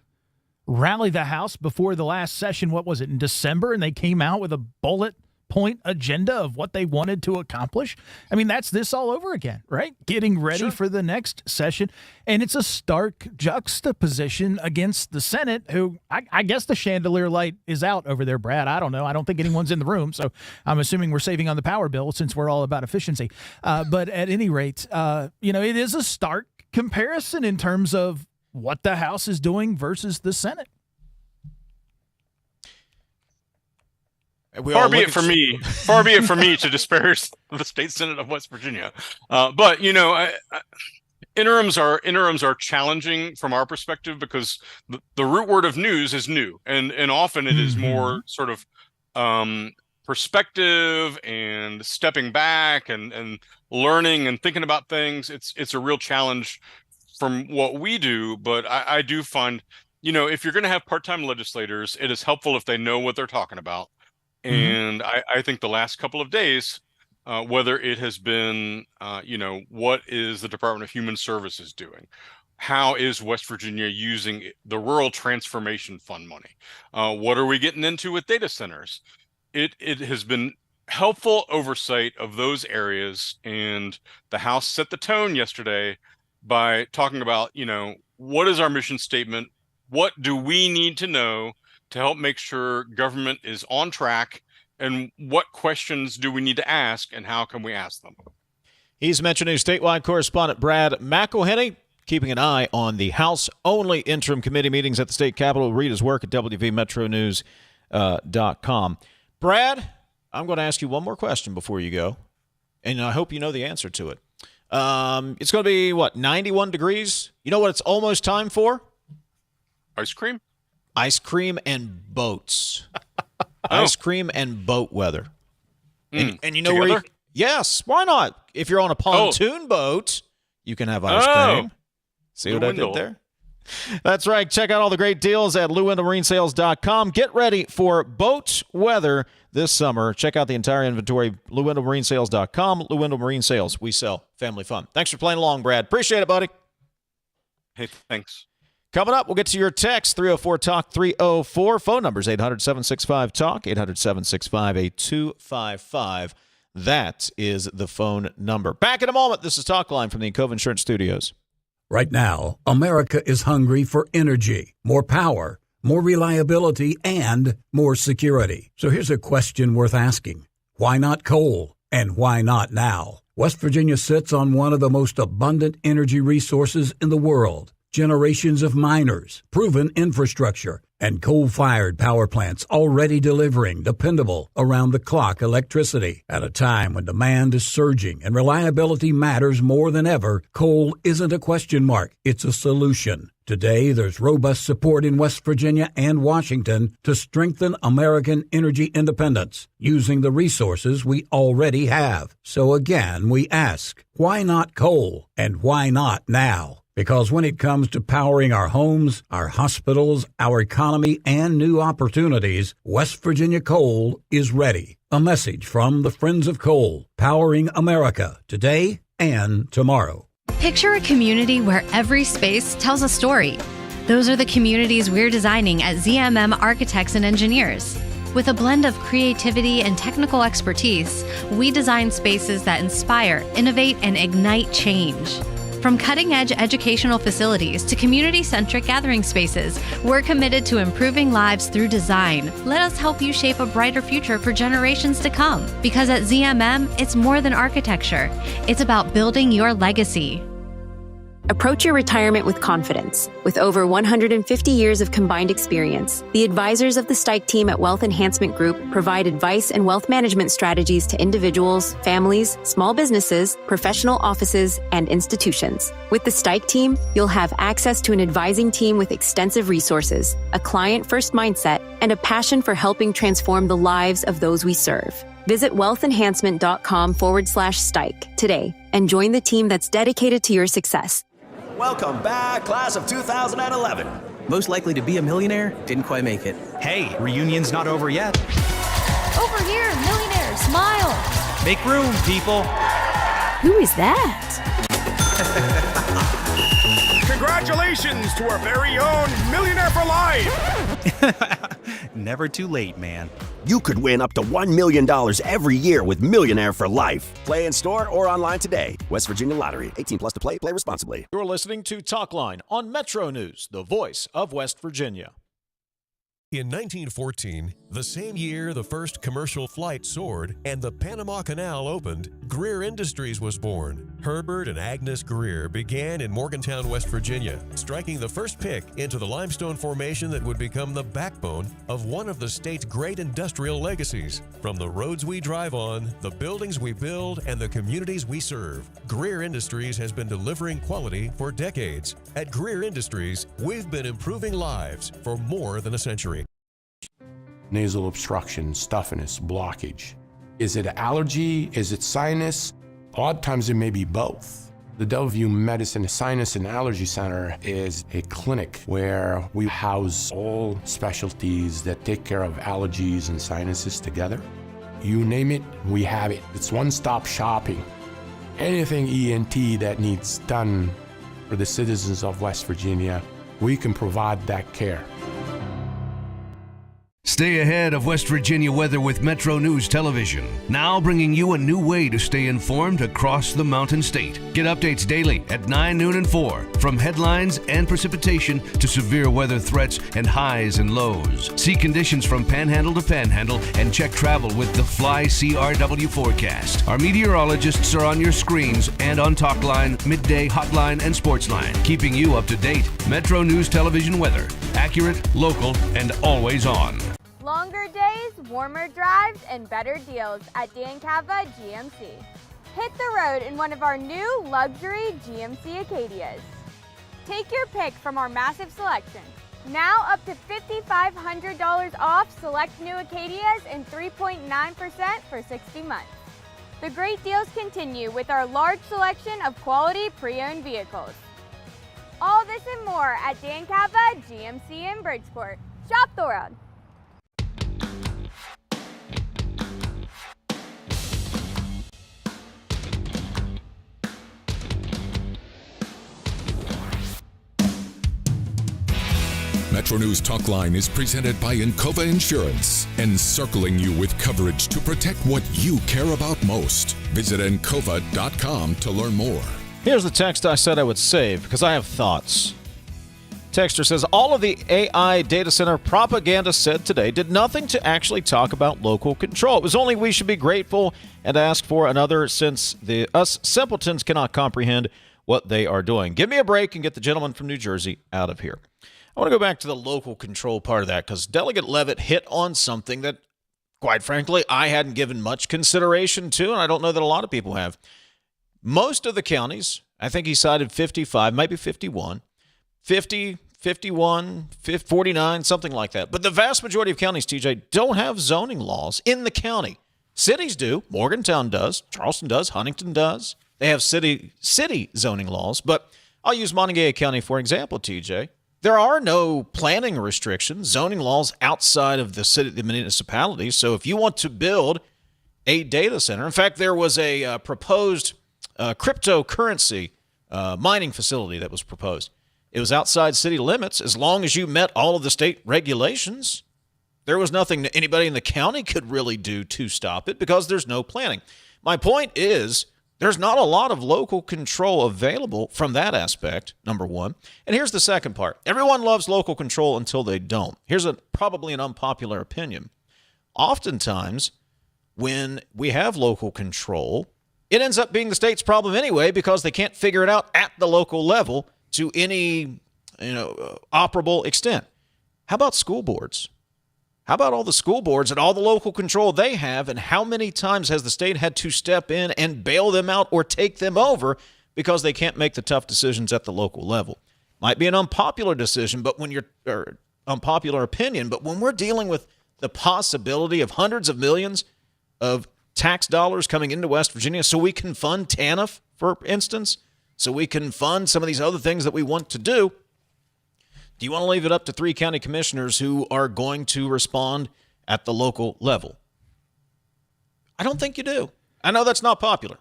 rally the House before the last session. What was it, in December? And they came out with a bullet point agenda of what they wanted to accomplish. I mean, that's this all over again, right? Getting ready for the next session. And it's a stark juxtaposition against the Senate, who I guess the chandelier light is out over there, Brad. I don't know. I don't think anyone's in the room, so I'm assuming we're saving on the power bill since we're all about efficiency. But at any rate, it is a stark comparison in terms of what the House is doing versus the Senate. Far be it from me to disparage the state Senate of West Virginia. But interims are challenging from our perspective because the root word of news is new, and often it is more sort of perspective and stepping back and learning and thinking about things. It's a real challenge from what we do, but I do find, if you're going to have part-time legislators, it is helpful if they know what they're talking about. And I think the last couple of days, whether it has been, what is the Department of Human Services doing? How is West Virginia using the Rural Transformation Fund money? What are we getting into with data centers? It has been helpful oversight of those areas, and the House set the tone yesterday by talking about, what is our mission statement? What do we need to know to help make sure government is on track, and what questions do we need to ask, and how can we ask them? He's MetroNews statewide correspondent Brad McElhinny, keeping an eye on the House-only interim committee meetings at the state capitol. Read his work at wvmetronews.com. Brad, I'm going to ask you one more question before you go, and I hope you know the answer to it. It's going to be, 91 degrees? You know what it's almost time for? Ice cream? Ice cream and boats. Ice cream and boat weather. And you know together? where yes, why not? If you're on a pontoon boat, you can have ice cream. See what I did there? That's right. Check out all the great deals at LewWendellMarineSales.com. Get ready for boat weather this summer. Check out the entire inventory, LewWendellMarineSales.com. Lew Wendell Marine Sales. We sell family fun. Thanks for playing along, Brad. Appreciate it, buddy. Hey, thanks. Coming up, we'll get to your text, 304-TALK, 304. Phone numbers, 800-765-TALK, 800-765-8255. That is the phone number. Back in a moment. This is Talkline from the Cove Insurance Studios. Right now, America is hungry for energy, more power, more reliability, and more security. So here's a question worth asking. Why not coal? And why not now? West Virginia sits on one of the most abundant energy resources in the world. Generations of miners, proven infrastructure, and coal-fired power plants already delivering dependable, around-the-clock electricity. At a time when demand is surging and reliability matters more than ever, coal isn't a question mark, it's a solution. Today, there's robust support in West Virginia and Washington to strengthen American energy independence using the resources we already have. So again, we ask, why not coal? And why not now? Because when it comes to powering our homes, our hospitals, our economy, and new opportunities, West Virginia Coal is ready. A message from the Friends of Coal, powering America today and tomorrow. Picture a community where every space tells a story. Those are the communities we're designing at ZMM Architects and Engineers. With a blend of creativity and technical expertise, we design spaces that inspire, innovate, and ignite change. From cutting-edge educational facilities to community-centric gathering spaces, we're committed to improving lives through design. Let us help you shape a brighter future for generations to come. Because at ZMM, it's more than architecture. It's about building your legacy. Approach your retirement with confidence. With over 150 years of combined experience, the advisors of the Stike team at Wealth Enhancement Group provide advice and wealth management strategies to individuals, families, small businesses, professional offices, and institutions. With the Stike team, you'll have access to an advising team with extensive resources, a client-first mindset, and a passion for helping transform the lives of those we serve. Visit wealthenhancement.com/Stike today and join the team that's dedicated to your success. Welcome back, class of 2011. Most likely to be a millionaire, didn't quite make it. Hey, reunion's not over yet. Over here, millionaire, smile. Make room, people. Who is that? Congratulations to our very own Millionaire for Life. never too late, man. You could win up to $1 million every year with Millionaire for Life. Play in store or online today. West Virginia Lottery. 18 plus to play. Play responsibly. You're listening to Talkline on MetroNews, the voice of West Virginia. In 1914, the same year the first commercial flight soared and the Panama Canal opened, Greer Industries was born. Herbert and Agnes Greer began in Morgantown, West Virginia, striking the first pick into the limestone formation that would become the backbone of one of the state's great industrial legacies. From the roads we drive on, the buildings we build, and the communities we serve, Greer Industries has been delivering quality for decades. At Greer Industries, we've been improving lives for more than a century. Nasal obstruction, stuffiness, blockage. Is it allergy? Is it sinus? A lot of times it may be both. The Delview Medicine Sinus and Allergy Center is a clinic where we house all specialties that take care of allergies and sinuses together. You name it, we have it. It's one-stop shopping. Anything ENT that needs done for the citizens of West Virginia, we can provide that care. Stay ahead of West Virginia weather with Metro News Television, now bringing you a new way to stay informed across the Mountain State. Get updates daily at 9, noon, and 4, from headlines and precipitation to severe weather threats and highs and lows. See conditions from panhandle to panhandle and check travel with the Fly CRW forecast. Our meteorologists are on your screens and on Talkline, Midday, Hotline, and Sportsline, keeping you up to date. Metro News Television weather, accurate, local, and always on. Longer days, warmer drives, and better deals at Dan Cava GMC. Hit the road in one of our new luxury GMC Acadias. Take your pick from our massive selection. Now up to $5,500 off select new Acadias and 3.9% for 60 months. The great deals continue with our large selection of quality pre-owned vehicles. All this and more at Dan Cava GMC in Bridgeport. Shop the world. Metro News Talkline is presented by Encova Insurance, encircling you with coverage to protect what you care about most. Visit Encova.com to learn more. Here's the text I said I would save because I have thoughts. Texter says, all of the AI data center propaganda said today did nothing to actually talk about local control. It was only we should be grateful and ask for another since us simpletons cannot comprehend what they are doing. Give me a break and get the gentleman from New Jersey out of here. I want to go back to the local control part of that because Delegate Leavitt hit on something that, quite frankly, I hadn't given much consideration to, and I don't know that a lot of people have. Most of the counties, I think he cited 55, maybe 51, 50, 51, 49, something like that. But the vast majority of counties, TJ, don't have zoning laws in the county. Cities do. Morgantown does. Charleston does. Huntington does. They have city zoning laws. But I'll use Montague County for example, TJ. There are no planning restrictions, zoning laws outside of the municipality. So if you want to build a data center, in fact, there was a proposed cryptocurrency mining facility that was proposed. It was outside city limits as long as you met all of the state regulations. There was nothing that anybody in the county could really do to stop it because there's no planning. My point is, there's not a lot of local control available from that aspect, number one. And here's the second part. Everyone loves local control until they don't. Here's probably an unpopular opinion. Oftentimes, when we have local control, it ends up being the state's problem anyway because they can't figure it out at the local level to any operable extent. How about school boards? How about all the school boards and all the local control they have, and how many times has the state had to step in and bail them out or take them over because they can't make the tough decisions at the local level? Might be an unpopular decision, but unpopular opinion, but when we're dealing with the possibility of hundreds of millions of tax dollars coming into West Virginia so we can fund TANF, for instance, so we can fund some of these other things that we want to do, do you want to leave it up to 3 county commissioners who are going to respond at the local level? I don't think you do. I know that's not popular.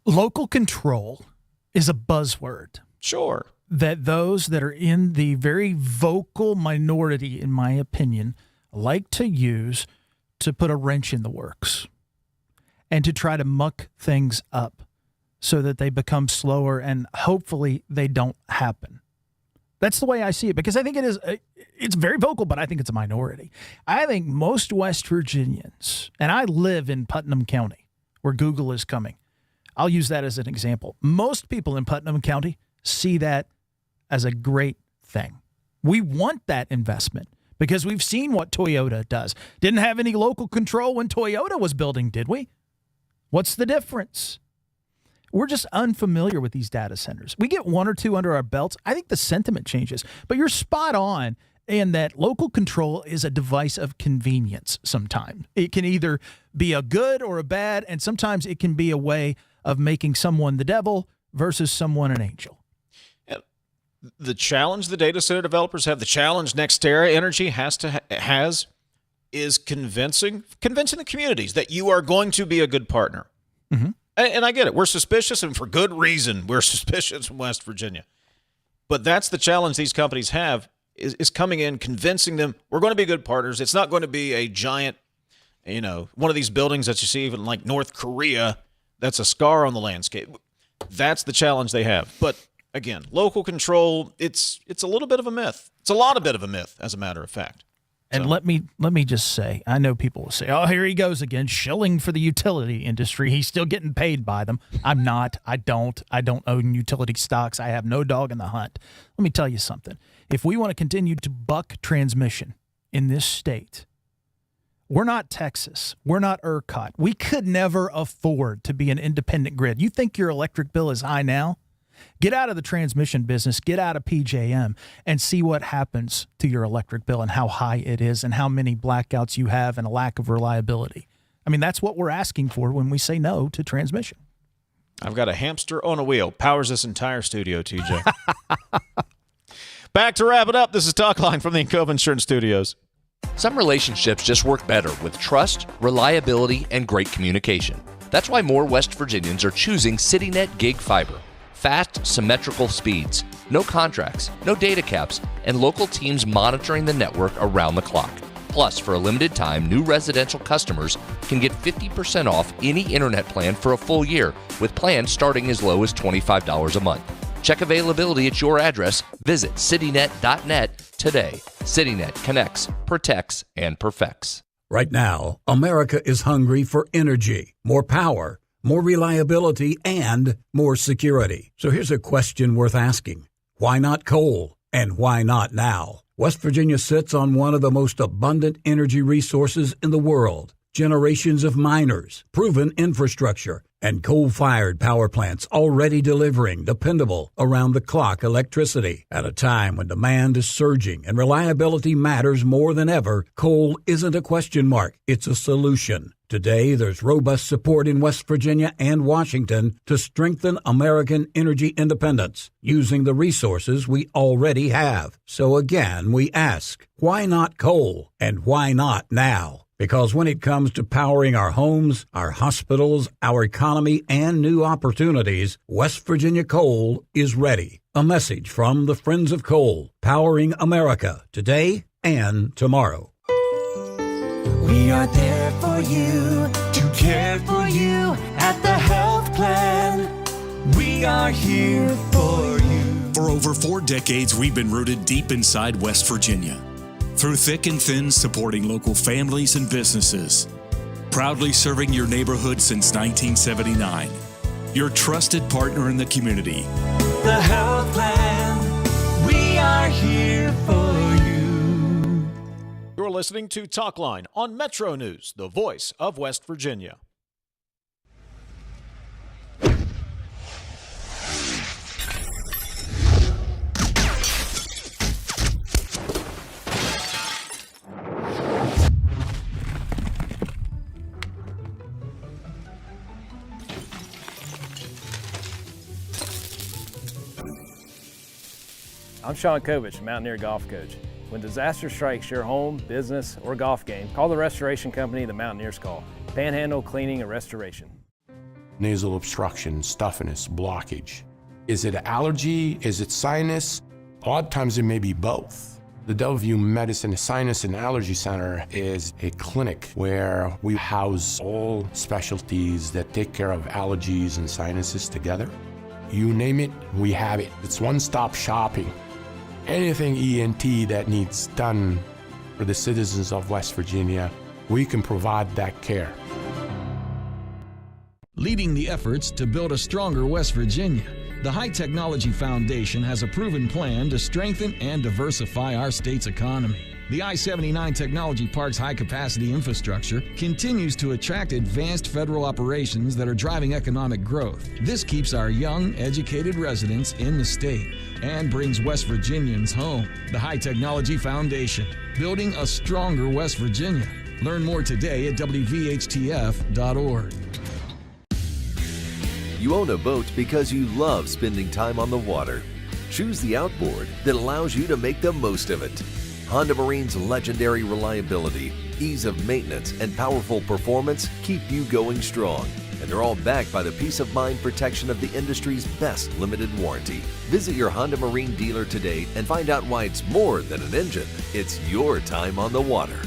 Local control is a buzzword. Sure. That those that are in the very vocal minority, in my opinion, like to use to put a wrench in the works and to try to muck things up so that they become slower and hopefully they don't happen. That's the way I see it, because I think it's very vocal, but I think it's a minority. I think most West Virginians, and I live in Putnam County where Google is coming. I'll use that as an example. Most people in Putnam County see that as a great thing. We want that investment because we've seen what Toyota does. Didn't have any local control when Toyota was building, did we? What's the difference? We're just unfamiliar with these data centers. We get one or two under our belts, I think the sentiment changes. But you're spot on in that local control is a device of convenience sometimes. It can either be a good or a bad, and sometimes it can be a way of making someone the devil versus someone an angel. The challenge the data center developers have, the challenge NextEra Energy has is convincing the communities that you are going to be a good partner. Mm-hmm. And I get it. We're suspicious, and for good reason we're suspicious in West Virginia. But that's the challenge these companies have, is coming in, convincing them we're going to be good partners. It's not going to be a giant, one of these buildings that you see even like North Korea that's a scar on the landscape. That's the challenge they have. But again, local control, it's a little bit of a myth. It's a lot of bit of a myth, as a matter of fact. And let me just say, I know people will say, oh, here he goes again, shilling for the utility industry. He's still getting paid by them. I'm not. I don't own utility stocks. I have no dog in the hunt. Let me tell you something. If we want to continue to buck transmission in this state, we're not Texas. We're not ERCOT. We could never afford to be an independent grid. You think your electric bill is high now? Get out of the transmission business, get out of PJM, and see what happens to your electric bill and how high it is and how many blackouts you have and a lack of reliability. I mean, that's what we're asking for when we say no to transmission. I've got a hamster on a wheel. Powers this entire studio, TJ. Back to wrap it up. This is Talkline from the Encova Insurance Studios. Some relationships just work better with trust, reliability, and great communication. That's why more West Virginians are choosing CityNet Gig Fiber. Fast, symmetrical speeds, no contracts, no data caps, and local teams monitoring the network around the clock. Plus, for a limited time, new residential customers can get 50% off any internet plan for a full year, with plans starting as low as $25 a month. Check availability at your address. Visit citynet.net today. CityNet connects, protects, and perfects. Right now, America is hungry for energy, more power, more reliability, and more security. So here's a question worth asking. Why not coal? And why not now? West Virginia sits on one of the most abundant energy resources in the world. Generations of miners, proven infrastructure, and coal-fired power plants already delivering dependable, around-the-clock electricity. At a time when demand is surging and reliability matters more than ever, coal isn't a question mark, it's a solution. Today, there's robust support in West Virginia and Washington to strengthen American energy independence using the resources we already have. So again, we ask, why not coal? And why not now? Because when it comes to powering our homes, our hospitals, our economy, and new opportunities, West Virginia Coal is ready. A message from the Friends of Coal, powering America today and tomorrow. We are there for you, to care for you at the health plan. We are here for you. For over 4 decades, we've been rooted deep inside West Virginia. Through thick and thin, supporting local families and businesses. Proudly serving your neighborhood since 1979. Your trusted partner in the community. The health plan, we are here for you. You're listening to Talkline on MetroNews, the voice of West Virginia. I'm Sean Kovich, Mountaineer Golf Coach. When disaster strikes your home, business, or golf game, call the restoration company the Mountaineers call. Panhandle Cleaning and Restoration. Nasal obstruction, stuffiness, blockage. Is it allergy? Is it sinus? Odd times it may be both. The Delview Medicine Sinus and Allergy Center is a clinic where we house all specialties that take care of allergies and sinuses together. You name it, we have it. It's one-stop shopping. Anything ENT that needs done for the citizens of West Virginia, we can provide that care. Leading the efforts to build a stronger West Virginia, the High Technology Foundation has a proven plan to strengthen and diversify our state's economy. The I-79 Technology Park's high-capacity infrastructure continues to attract advanced federal operations that are driving economic growth. This keeps our young, educated residents in the state and brings West Virginians home. The High Technology Foundation, building a stronger West Virginia. Learn more today at WVHTF.org. You own a boat because you love spending time on the water. Choose the outboard that allows you to make the most of it. Honda Marine's legendary reliability, ease of maintenance, and powerful performance keep you going strong. And they're all backed by the peace of mind protection of the industry's best limited warranty. Visit your Honda Marine dealer today and find out why it's more than an engine. It's your time on the water.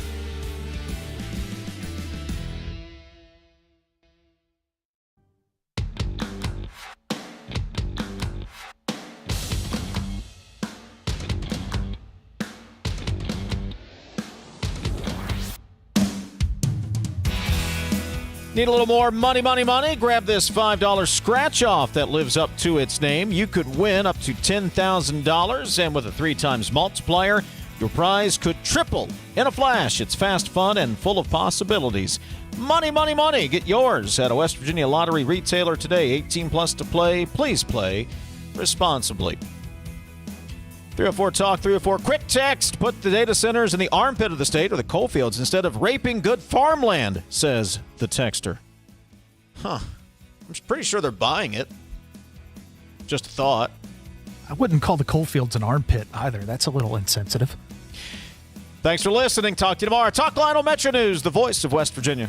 Need a little more money, money, money? Grab this $5 scratch-off that lives up to its name. You could win up to $10,000, and with a 3x multiplier, your prize could triple in a flash. It's fast, fun, and full of possibilities. Money, money, money. Get yours at a West Virginia lottery retailer today. 18 plus to play. Please play responsibly. 304 Talk, 304 Quick Text. Put the data centers in the armpit of the state or the coal fields instead of raping good farmland, says the texter. I'm pretty sure they're buying it. Just a thought. I wouldn't call the coal fields an armpit either. That's a little insensitive. Thanks for listening. Talk to you tomorrow. Talkline on Metro News, the voice of West Virginia.